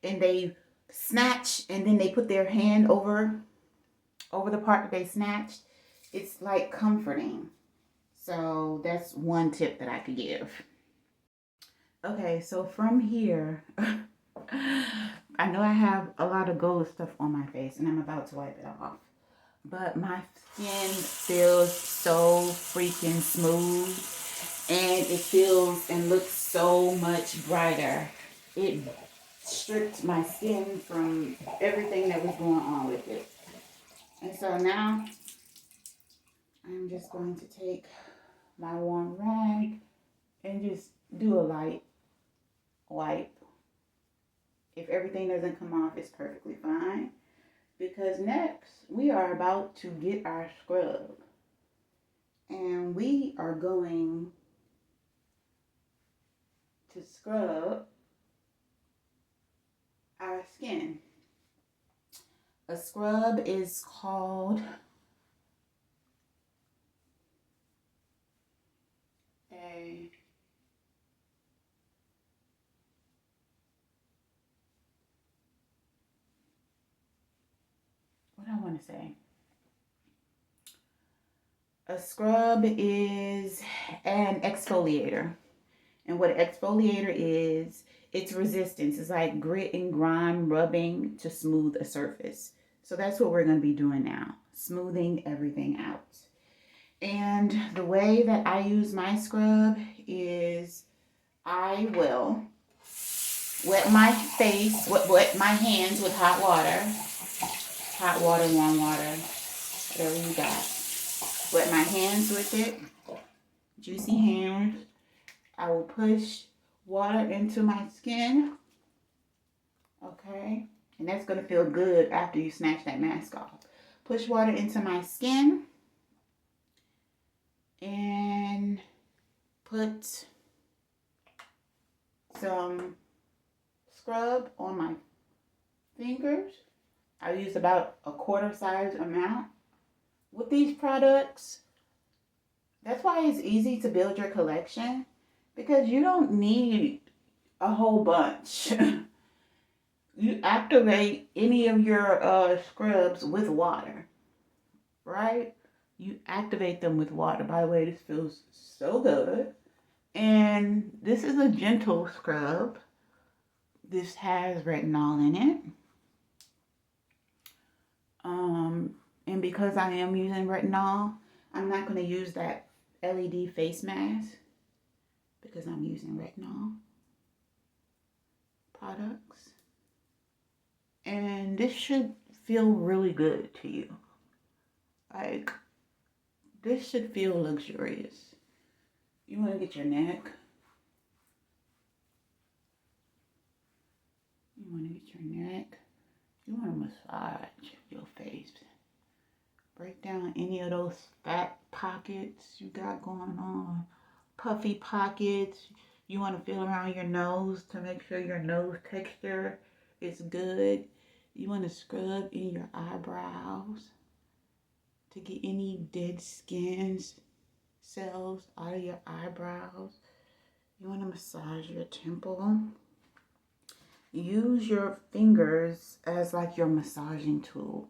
and they snatch and then they put their hand over the part that they snatched. It's like comforting. So that's one tip that I could give. Okay, so from here, I know I have a lot of gold stuff on my face and I'm about to wipe it off. But my skin feels so freaking smooth, and it feels and looks so much brighter. It stripped my skin from everything that was going on with it. And so now I'm just going to take my warm rag and just do a light wipe. If everything doesn't come off, it's perfectly fine. Because next, we are about to get our scrub. And we are going to scrub our skin. A scrub is called a scrub is an exfoliator. And what an exfoliator is, it's resistance. It's like grit and grime rubbing to smooth a surface. So that's what we're going to be doing now. Smoothing everything out. And the way that I use my scrub is I will wet my face, wet my hands with hot water. Hot water, warm water, whatever you got. Wet my hands with it. Juicy hands. I will push water into my skin Okay? And that's going to feel good after you snatch that mask off. Push water into my skin and put some scrub on my fingers. I use about a quarter size amount. With these products, that's why it's easy to build your collection, because you don't need a whole bunch. You activate any of your scrubs with water, right? You activate them with water. By the way, this feels so good. And this is a gentle scrub. This has retinol in it. And because I am using retinol, I'm not going to use that LED face mask because I'm using retinol products. And this should feel really good to you. Like, this should feel luxurious. You want to get your neck. You want to get your neck. You want to massage your face. Break down any of those fat pockets you got going on. Puffy pockets. You want to feel around your nose to make sure your nose texture is good. You want to scrub in your eyebrows to get any dead skin cells out of your eyebrows. You want to massage your temple. Use your fingers as like your massaging tool.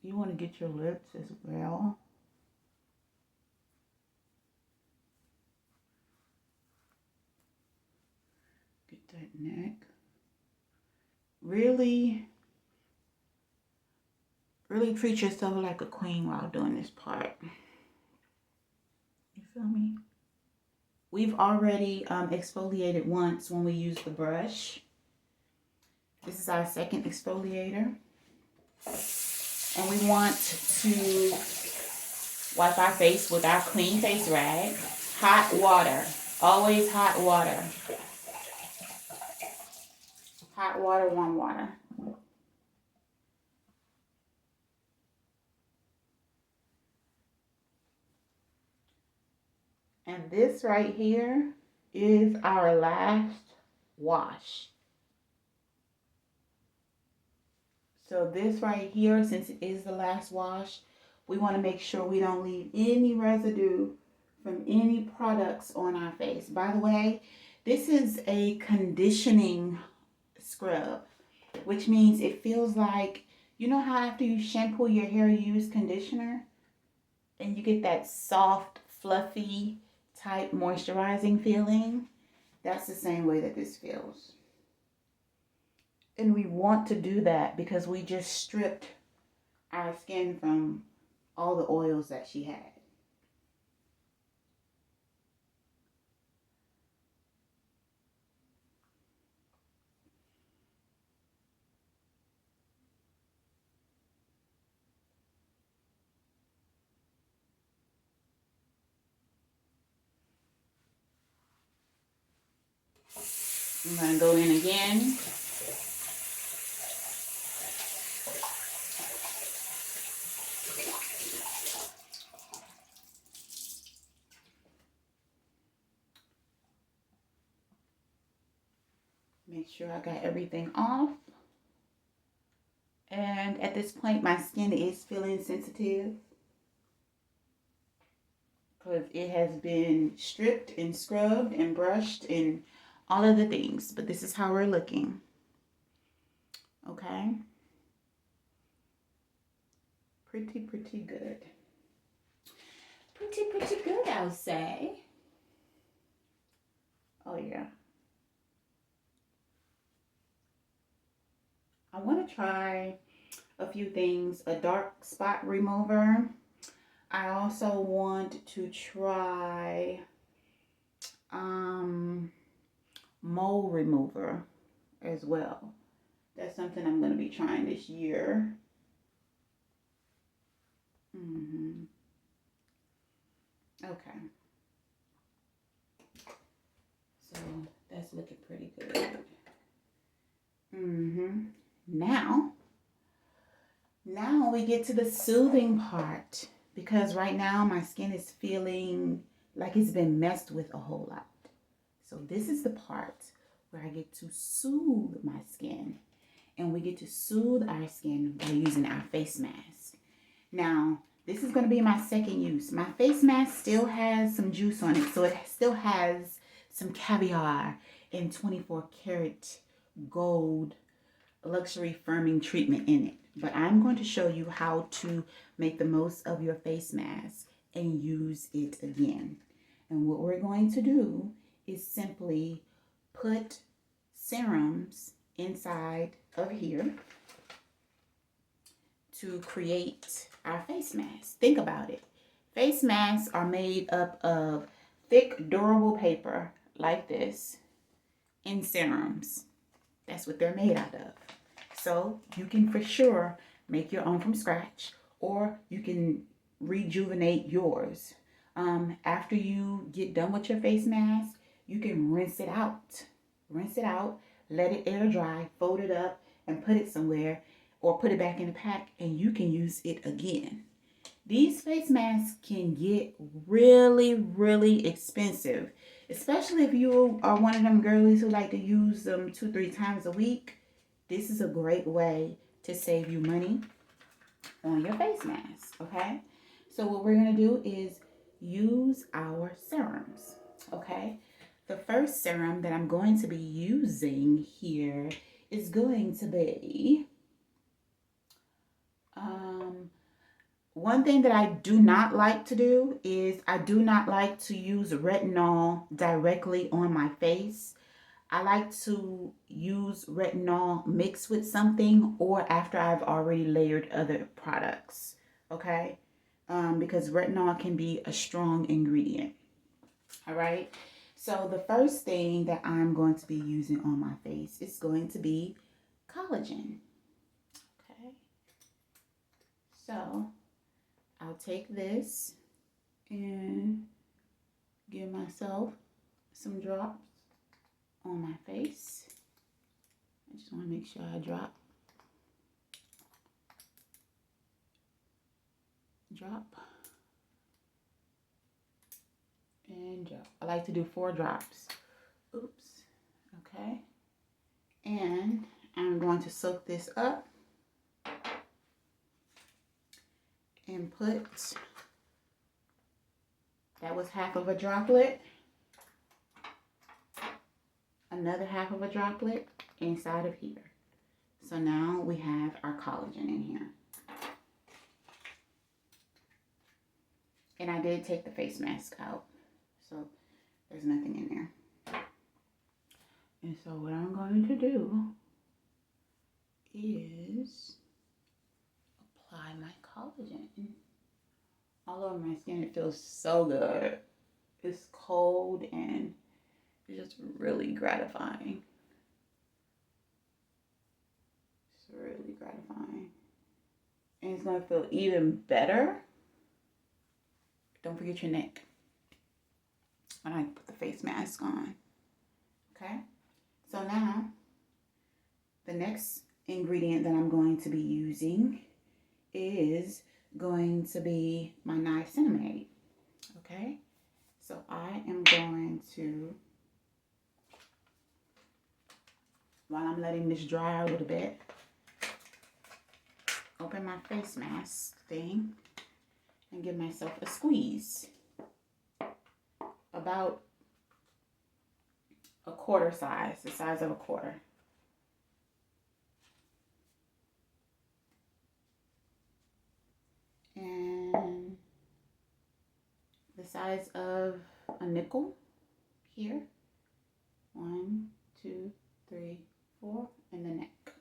You want to get your lips as well. Get that neck. Really treat yourself like a queen while doing this part. You feel me? We've already exfoliated once when we used the brush. This is our second exfoliator. And we want to wipe our face with our clean face rag. Hot water. Always hot water. Hot water, warm water. And this right here is our last wash. So this right here, since it is the last wash, we want to make sure we don't leave any residue from any products on our face. By the way, this is a conditioning scrub, which means it feels like, you know how after you shampoo your hair, you use conditioner? And you get that soft, fluffy type moisturizing feeling? That's the same way that this feels. And we want to do that because we just stripped our skin from all the oils that she had. I'm going to go in again. Make sure I got everything off. And at this point, my skin is feeling sensitive because it has been stripped and scrubbed and brushed and all of the things. But this is how we're looking. Okay? Pretty good. Pretty good, I'll say. Oh, yeah. I want to try a few things. A dark spot remover. I also want to try mole remover as well. That's something I'm going to be trying this year. Okay. So that's looking pretty good. Now we get to the soothing part, because right now my skin is feeling like it's been messed with a whole lot. So this is the part where I get to soothe my skin, and we get to soothe our skin by using our face mask. Now, this is going to be my second use. My face mask still has some juice on it, so it still has some caviar and 24 karat gold luxury firming treatment in it. But I'm going to show you how to make the most of your face mask and use it again. And what we're going to do is simply put serums inside of here to create our face mask. Think about it. Face masks are made up of thick, durable paper like this and serums. That's what they're made out of. So you can for sure make your own from scratch, or you can rejuvenate yours. After you get done with your face mask, you can rinse it out. Rinse it out, let it air dry, fold it up, and put it somewhere, or put it back in a pack, and you can use it again. These face masks can get really, really expensive, especially if you are one of them girlies who like to use them 2-3 times a week. This is a great way to save you money on your face mask, okay? So what we're going to do is use our serums, okay? The first serum that I'm going to be using here is going to be, one thing that I do not like to do is I do not like to use retinol directly on my face. I like to use retinol mixed with something, or after I've already layered other products, okay? Because retinol can be a strong ingredient, all right? So the first thing that I'm going to be using on my face is going to be collagen, okay? So I'll take this and give myself some drops on my face. I just want to make sure I drop, and drop. I like to do 4 drops. Oops. Okay. And I'm going to soak this up and put, that was half of a droplet, another half of a droplet inside of here. So now we have our collagen in here. And I did take the face mask out, so there's nothing in there. And so what I'm going to do is apply my collagen all over my skin. It feels so good. It's cold and it's just really gratifying. It's really gratifying. And it's going to feel even better. Don't forget your neck when I put the face mask on. Okay? So now, the next ingredient that I'm going to be using is going to be my niacinamide. Okay? So I am going to, while I'm letting this dry out a little bit, open my face mask thing and give myself a squeeze. About a quarter size, the size of a quarter. And the size of a nickel here. 1, 2, 3, 4, and the neck.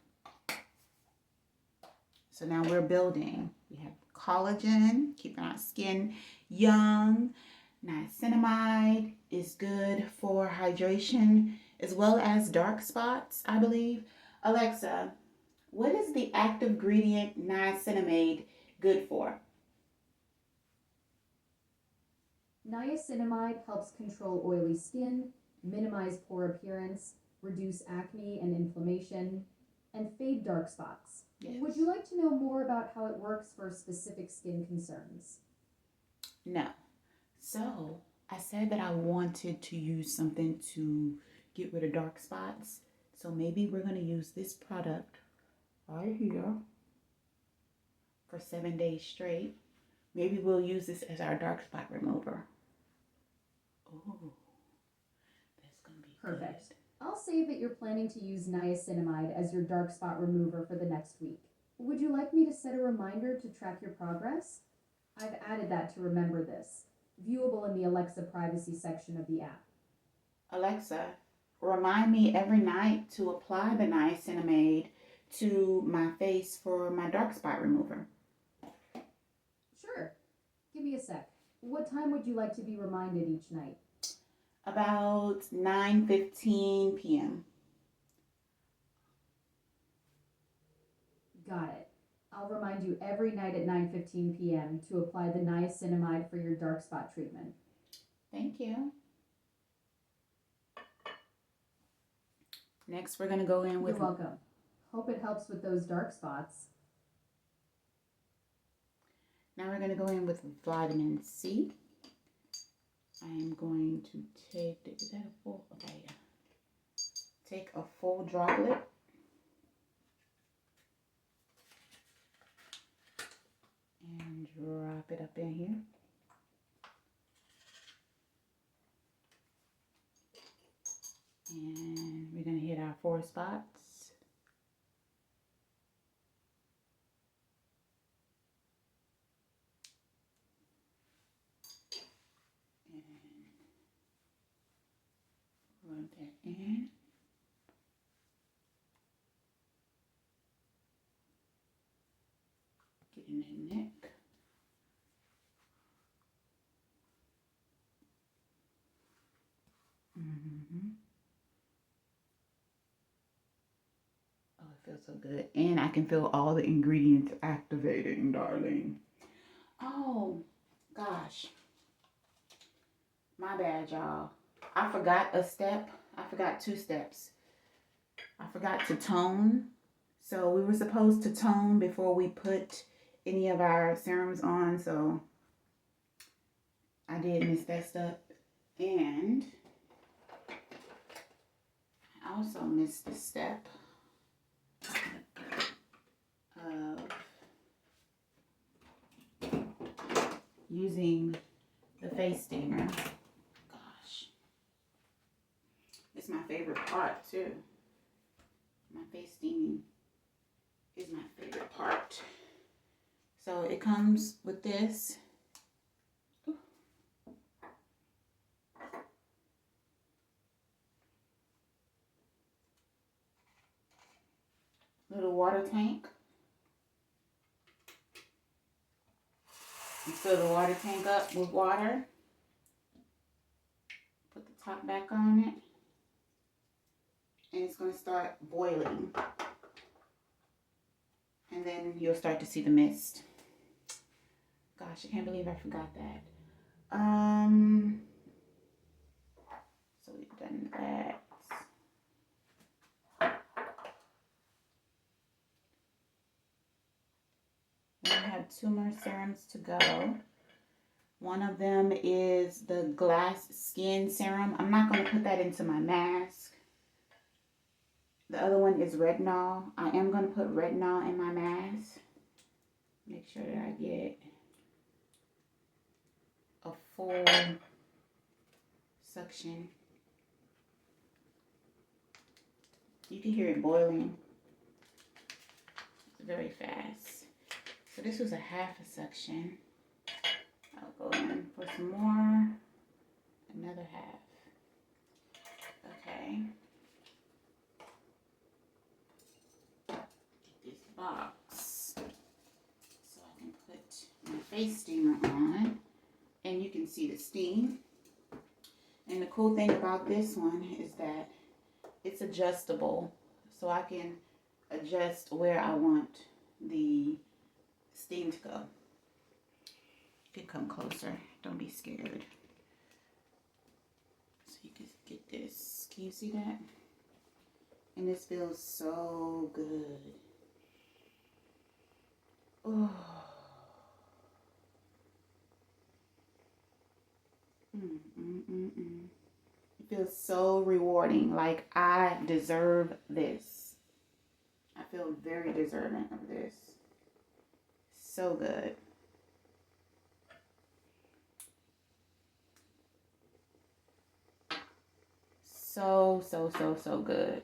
So now we're building. We have collagen, keeping our skin young. Niacinamide is good for hydration as well as dark spots, I believe. Alexa, what is the active ingredient niacinamide good for? Niacinamide helps control oily skin, minimize pore appearance, reduce acne and inflammation, and fade dark spots. Yes. Would you like to know more about how it works for specific skin concerns? No. So I said that I wanted to use something to get rid of dark spots. So maybe we're going to use this product right here for 7 days straight. Maybe we'll use this as our dark spot remover. Oh, that's going to be Perfect. good. I'll say that you're planning to use niacinamide as your dark spot remover for the next week. Would you like me to set a reminder to track your progress? I've added that to remember this, viewable in the Alexa privacy section of the app. Alexa, remind me every night to apply the niacinamide to my face for my dark spot remover. Sure. Give me a sec. What time would you like to be reminded each night? About 9:15 p.m. Got it. I'll remind you every night at 9:15 p.m. to apply the niacinamide for your dark spot treatment. Thank you. Next, we're going to go in with... You're welcome. Hope it helps with those dark spots. Now we're going to go in with vitamin C. I am going to take... Is that a full? Okay, yeah. Take a full droplet. And drop it up in here. And we're going to hit our 4 spots. And rub that in. Get in the neck. Oh, it feels so good. And I can feel all the ingredients activating, darling. Oh, gosh. My bad, y'all. I forgot a step. I forgot 2 steps. I forgot to tone. So we were supposed to tone before we put any of our serums on. So I did miss that step. And I also missed the step of using the face steamer. Gosh, it's my favorite part too. My face steaming is my favorite part. So it comes with this. Little water tank. You fill the water tank up with water. Put the top back on it. And it's going to start boiling. And then you'll start to see the mist. Gosh, I can't believe I forgot that. So we've done that. We have 2 more serums to go. One of them is the Glass Skin Serum. I'm not going to put that into my mask. The other one is retinol. I am going to put retinol in my mask. Make sure that I get a full suction. You can hear it boiling. It's very fast. So this was a half a suction. I'll go in for some more. Another half. Okay. This box so I can put my face steamer on and you can see the steam. And the cool thing about this one is that it's adjustable, so I can adjust where I want the steam to go. You can come closer, don't be scared. So you can get this. Can you see that? And this feels so good. Oh. It feels so rewarding. Like I deserve this. I feel very deserving of this. So good. So good.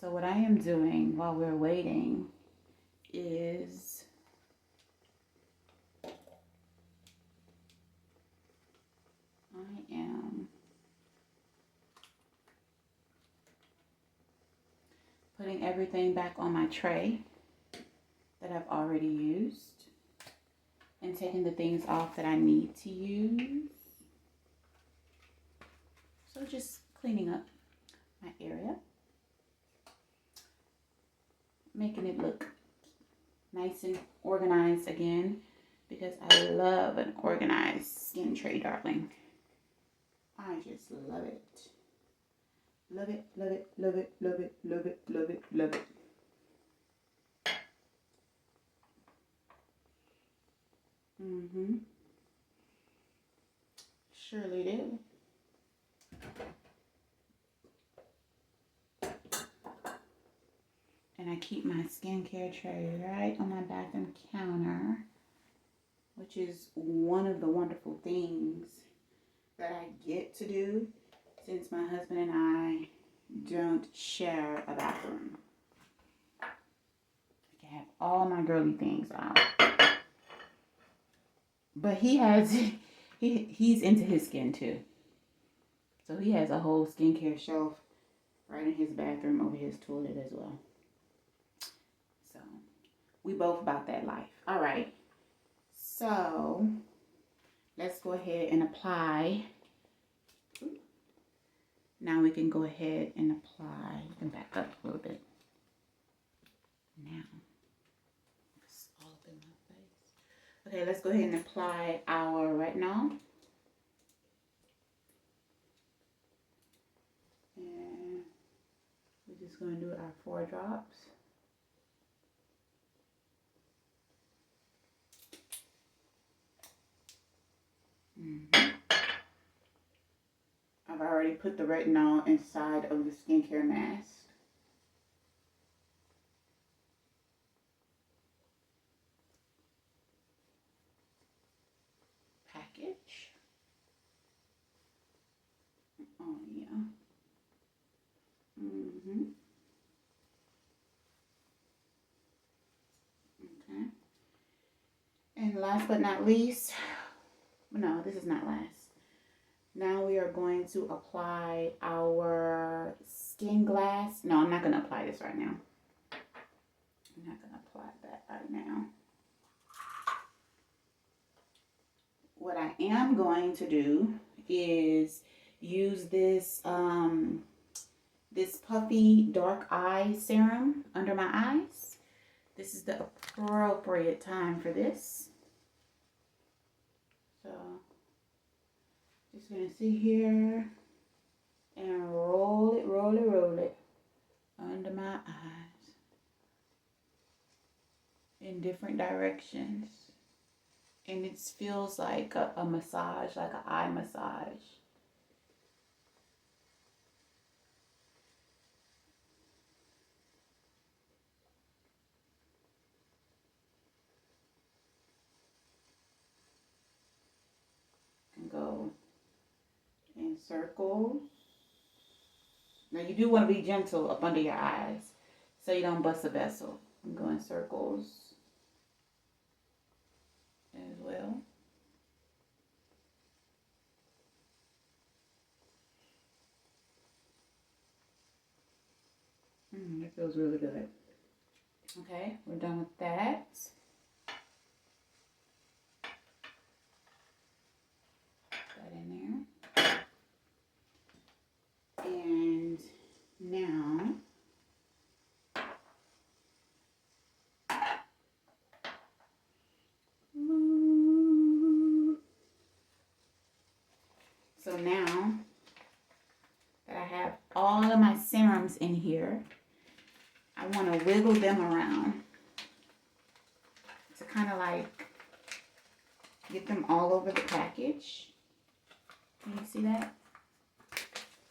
So what I am doing while we're waiting is I am putting everything back on my tray that I've already used and taking the things off that I need to use. So just cleaning up my area, making it look nice and organized again, because I love an organized skin tray, darling. I just love it. Love it, love it, love it, love it, love it, love it, love it. Surely do. And I keep my skincare tray right on my bathroom counter, which is one of the wonderful things that I get to do since my husband and I don't share a bathroom. I can have all my girly things out. But he's into his skin too. So he has a whole skincare shelf right in his bathroom over his toilet as well. So we both about that life. All right. So let's go ahead and apply. Now we can go ahead and apply. You can back up a little bit. Now. It's all up in my face. Okay, let's go ahead and apply our retinol. And we're just going to do our 4 drops. I've already put the retinol inside of the skincare mask. Package. Oh, yeah. Okay. And last but not least, no, this is not last. Now we are going to apply our Skin Glass. No, I'm not going to apply this right now. I'm not going to apply that right now. What I am going to do is use this this puffy dark eye serum under my eyes. This is the appropriate time for this. So just gonna sit here and roll it under my eyes in different directions. And it feels like a massage, like an eye massage. And go in circles. Now you do want to be gentle up under your eyes so you don't bust a vessel. And go in circles as well. It feels really good. Okay, we're done with that. Put that in there. And now So now that I have all of my serums in here, I want to wiggle them around to kind of like get them all over the package. Can you see that?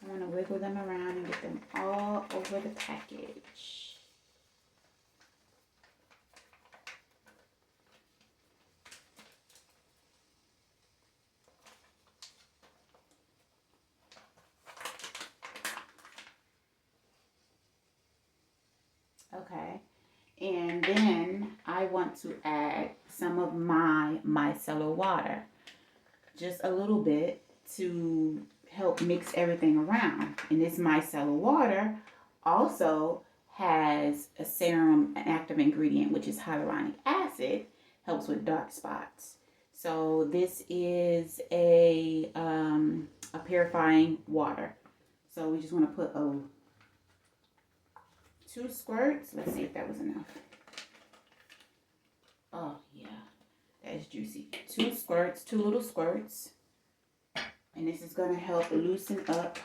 I want to wiggle them around and get them all over the package. Okay, and then I want to add some of my micellar water, just a little bit to help mix everything around. And this micellar water also has a serum, an active ingredient, which is hyaluronic acid, helps with dark spots. So this is a purifying water. So we just want to put 2 squirts. Let's see if that was enough. Oh yeah, that's juicy. 2 squirts, 2 little squirts. And this is going to help loosen up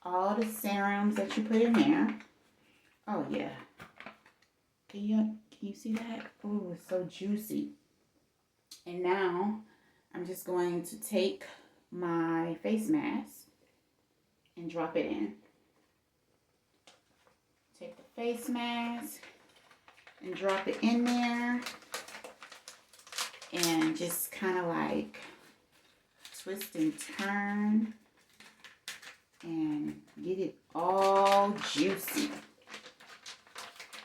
all the serums that you put in there. Oh yeah. Can you see that? Oh, it's so juicy. And now I'm just going to take my face mask and drop it in. Take the face mask and drop it in there and just kind of like twist and turn and get it all juicy.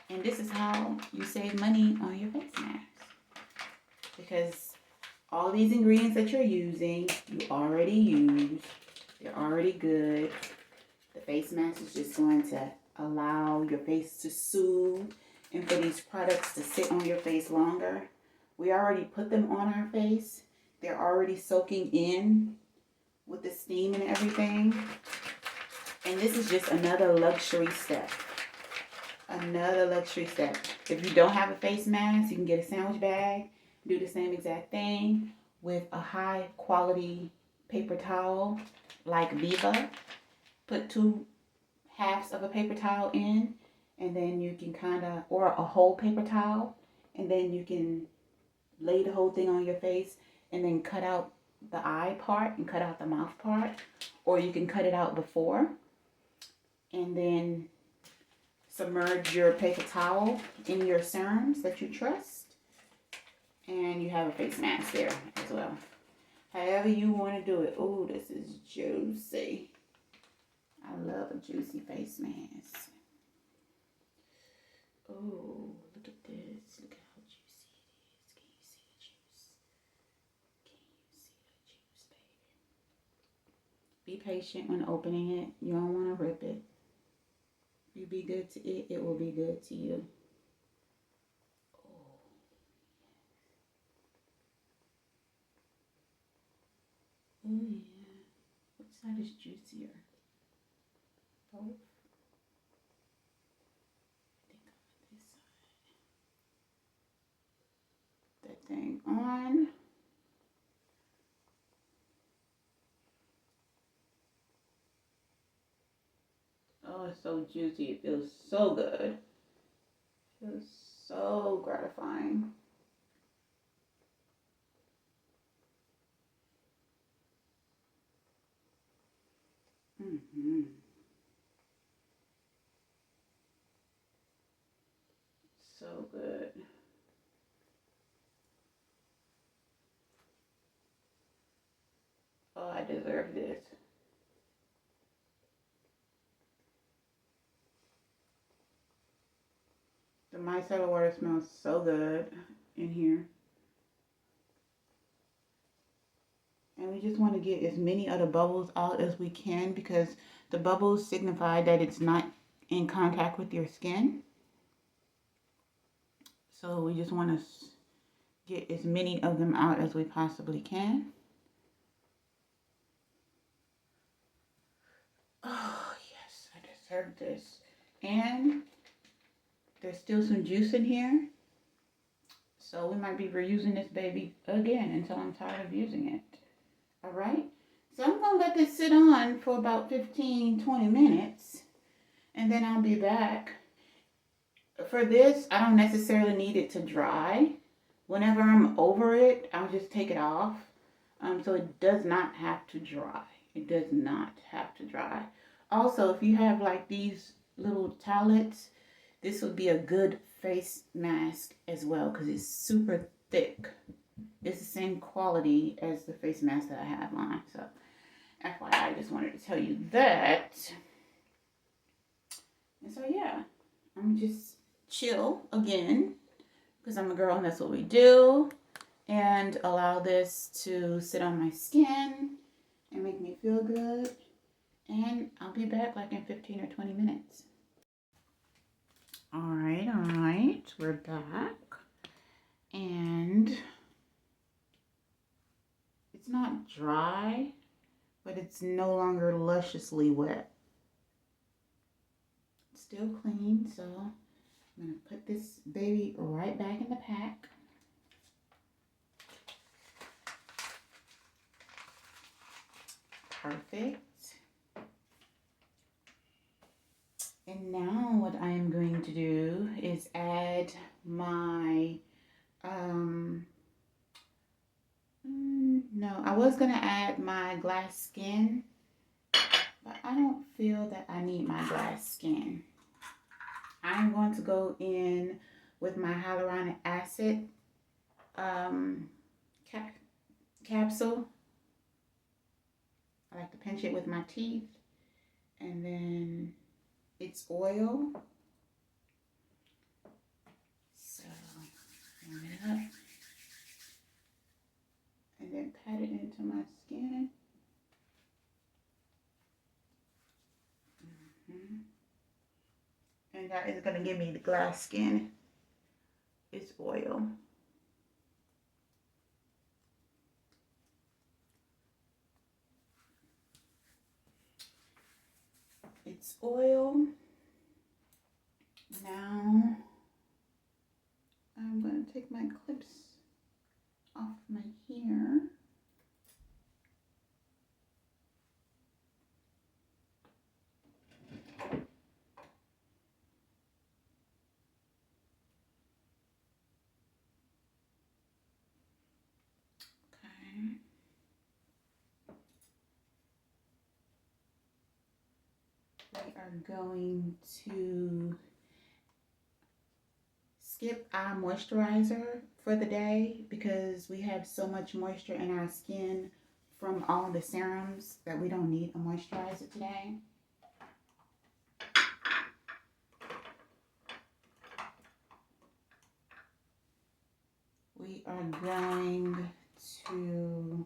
And this is how you save money on your face mask, because all these ingredients that you're using, you already use. They're already good. The face mask is just going to allow your face to soothe and for these products to sit on your face longer. We already put them on our face. They're already soaking in with the steam and everything. And this is just another luxury step. Another luxury step. If you don't have a face mask, you can get a sandwich bag. Do the same exact thing with a high quality paper towel like Viva. Put 2 halves of a paper towel in, and then you can or a whole paper towel, and then you can lay the whole thing on your face and then cut out the eye part and cut out the mouth part, or you can cut it out before and then submerge your paper towel in your serums that you trust, and you have a face mask there as well. However you want to do it. Oh, this is juicy. I love a juicy face mask. Oh, look at this. Look at how juicy it is. Can you see the juice? Can you see the juice, baby? Be patient when opening it. You don't want to rip it. You be good to it, it will be good to you. Oh, oh yeah. Which side is juicier? Both? I think I'm on this side. That thing on. Oh, it's so juicy. It feels so good. It feels so gratifying. Mm-hmm. So good. Oh, I deserve this. The micellar water smells so good in here. And we just want to get as many of the bubbles out as we can, because the bubbles signify that it's not in contact with your skin. So we just want to get as many of them out as we possibly can. Oh, yes, I deserve this. And there's still some juice in here. So we might be reusing this baby again until I'm tired of using it. All right. So I'm going to let this sit on for about 15-20 minutes, and then I'll be back. For this, I don't necessarily need it to dry. Whenever I'm over it, I'll just take it off. So it does not have to dry. It does not have to dry. Also, if you have like these little towelettes, this would be a good face mask as well because it's super thick. It's the same quality as the face mask that I have on. So FYI, I just wanted to tell you that. And so yeah, I'm just chill again because I'm a girl and that's what we do. And allow this to sit on my skin and make me feel good. And I'll be back like in 15 or 20 minutes. All right, we're back. And it's not dry, but it's no longer lusciously wet. It's still clean, so I'm gonna put this baby right back in the pack. Perfect. And now what I am going to do is add my, no, I was going to add my glass skin, but I don't feel that I need my glass skin. I'm going to go in with my hyaluronic acid capsule. I like to pinch it with my teeth, and then it's oil. So warm it up and then pat it into my skin. And that is going to give me the glass skin. It's oil. It's oil. Now I'm going to take my clips off my hair. Okay. We are going to skip our moisturizer for the day because we have so much moisture in our skin from all the serums that we don't need a moisturizer today. We are going to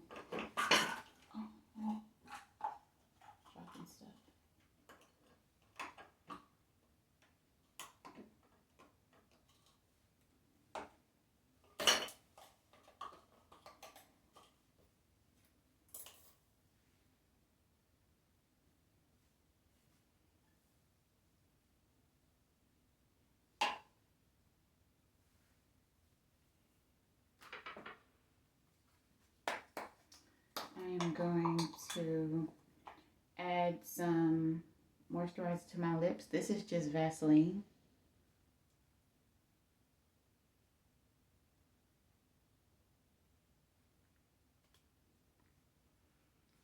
dropping stuff. I am going to add some moisturizer to my lips. This is just Vaseline.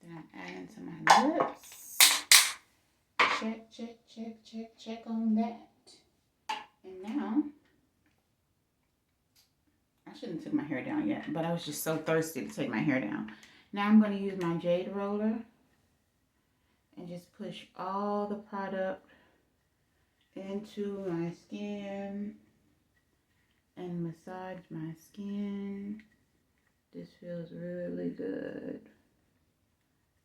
Then I'm adding to my lips. Check, check, check, check, check on that. And now, I shouldn't have took my hair down yet, but I was just so thirsty to take my hair down. Now I'm going to use my jade roller and just push all the product into my skin and massage my skin. This feels really good.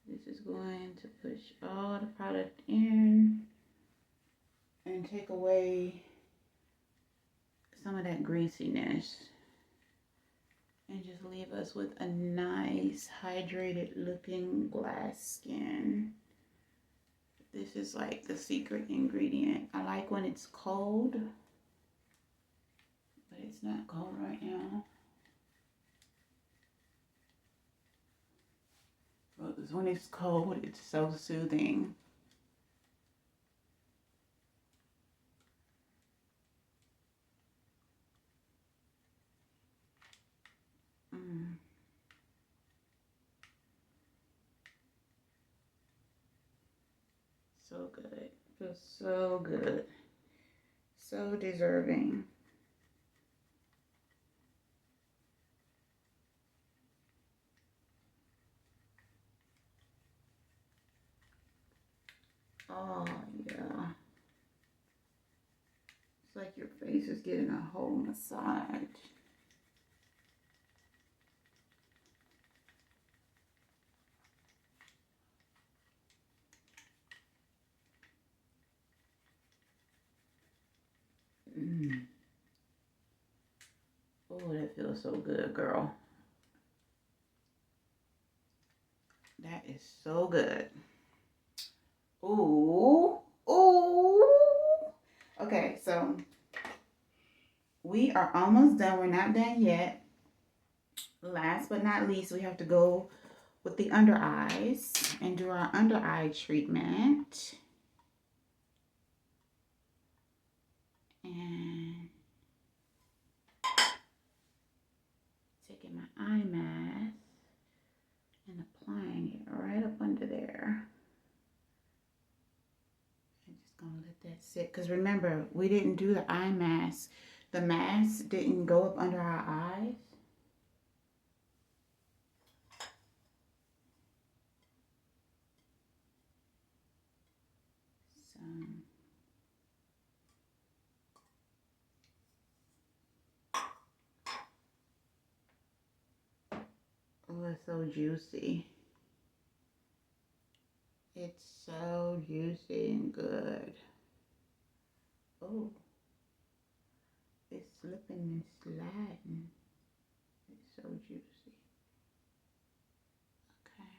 This is going to push all the product in and take away some of that greasiness and just leave us with a nice hydrated looking glass skin. This is like the secret ingredient. I like when it's cold, but it's not cold right now. When it's cold, it's so soothing. Mm. So good. Feels so good. So deserving. Oh, yeah. It's like your face is getting a whole massage. Mm. Oh, that feels so good, girl. That is so good. Ooh. Ooh. Okay, so we are almost done. We're not done yet. Last but not least, we have to go with the under eyes and do our under eye treatment. And taking my eye mask and applying it right up under there. I'm just gonna let that sit, because remember, we didn't do the eye mask. The mask didn't go up under our eyes. So, oh, it's so juicy. It's so juicy and good. Oh, it's slipping and sliding. It's so juicy. Okay.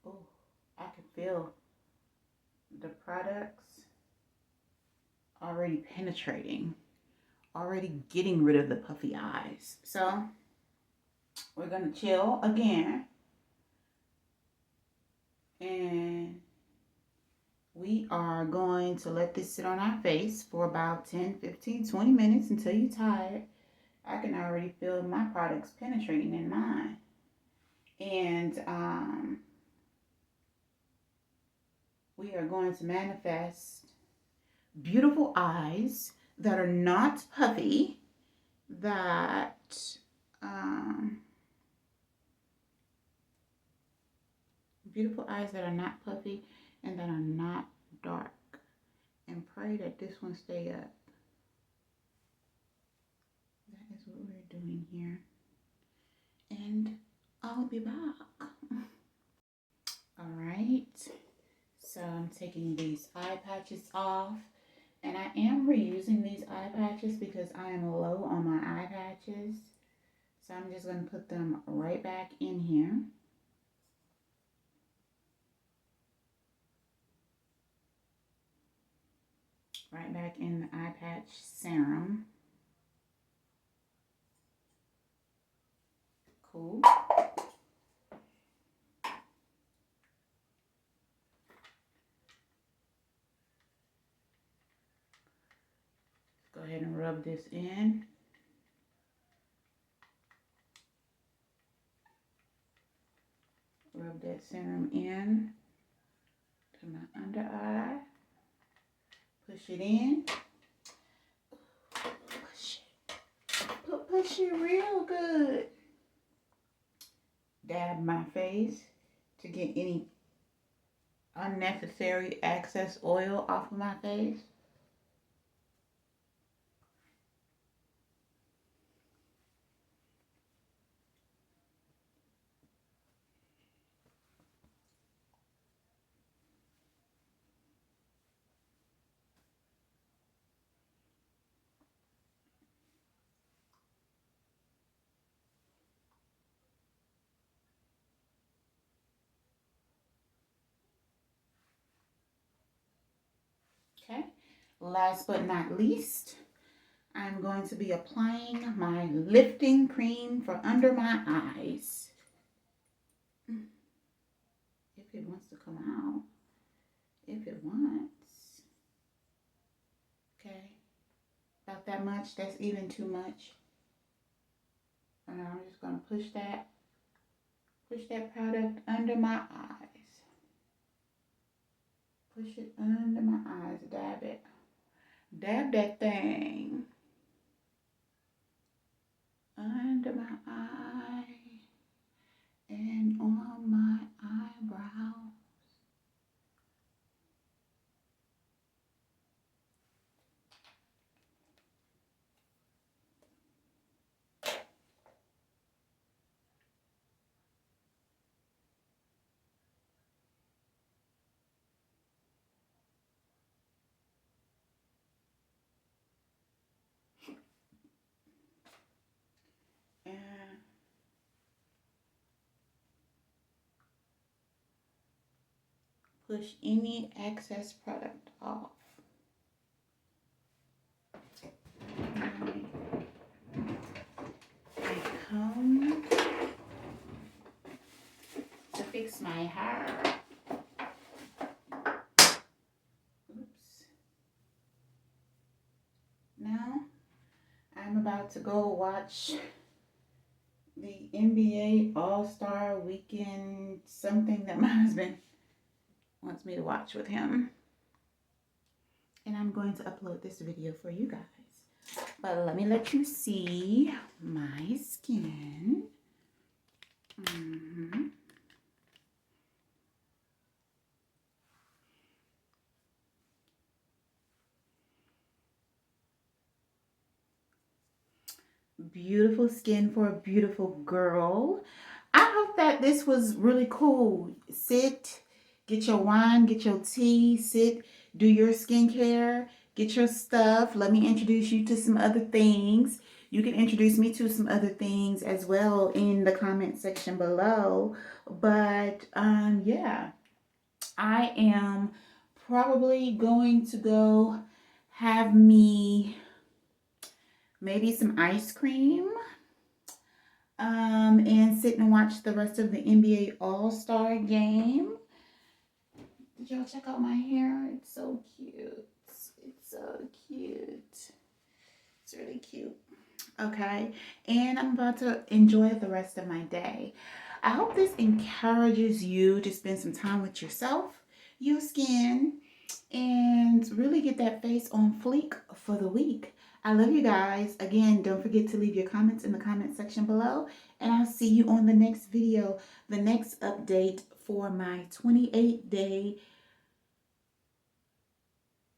Oh, I can feel the products already penetrating, already getting rid of the puffy eyes. So we're gonna chill again, and we are going to let this sit on our face for about 10, 15, 20 minutes until you're tired. I can already feel my products penetrating in mine. And we are going to manifest beautiful eyes that are not puffy, that beautiful eyes that are not puffy and that are not dark. And pray that this one stay up. That is what we're doing here. And I'll be back. All right. So I'm taking these eye patches off. And I am reusing these eye patches because I am low on my eye patches. So I'm just going to put them right back in here. Right back in the eye patch serum. Cool. Go ahead and rub this in. Rub that serum in to my under eye. Push it in. Push it. Push it real good. Dab my face to get any unnecessary excess oil off of my face. Okay. Last but not least, I'm going to be applying my lifting cream for under my eyes. If it wants to come out. If it wants. Okay. About that much. That's even too much. And I'm just going to push that product under my eyes. Push it under my eyes. Dab it. Dab that thing under my eye and on my eyebrow. And push any excess product off. I comb to fix my hair. Oops. Now I'm about to go watch the NBA All-Star Weekend, something that my husband wants me to watch with him. And I'm going to upload this video for you guys. But let me let you see my skin. Beautiful skin for a beautiful girl. I hope that this was really cool. Sit, get your wine, get your tea, sit, do your skincare, get your stuff. Let me introduce you to some other things. You can introduce me to some other things as well in the comment section below. But yeah, I am probably going to go have me maybe some ice cream and sit and watch the rest of the NBA All-Star game. Did y'all check out my hair? It's so cute. It's so cute. It's really cute. Okay, and I'm about to enjoy the rest of my day. I hope this encourages you to spend some time with yourself, your skin, and really get that face on fleek for the week. I love you guys. Again, don't forget to leave your comments in the comment section below, and I'll see you on the next video, the next update for my 28-day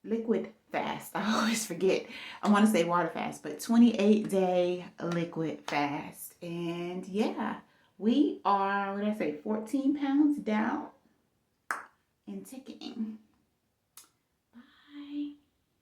liquid fast. I always forget. I want to say water fast, but 28-day liquid fast. And yeah, we are, what did I say, 14 pounds down and ticking.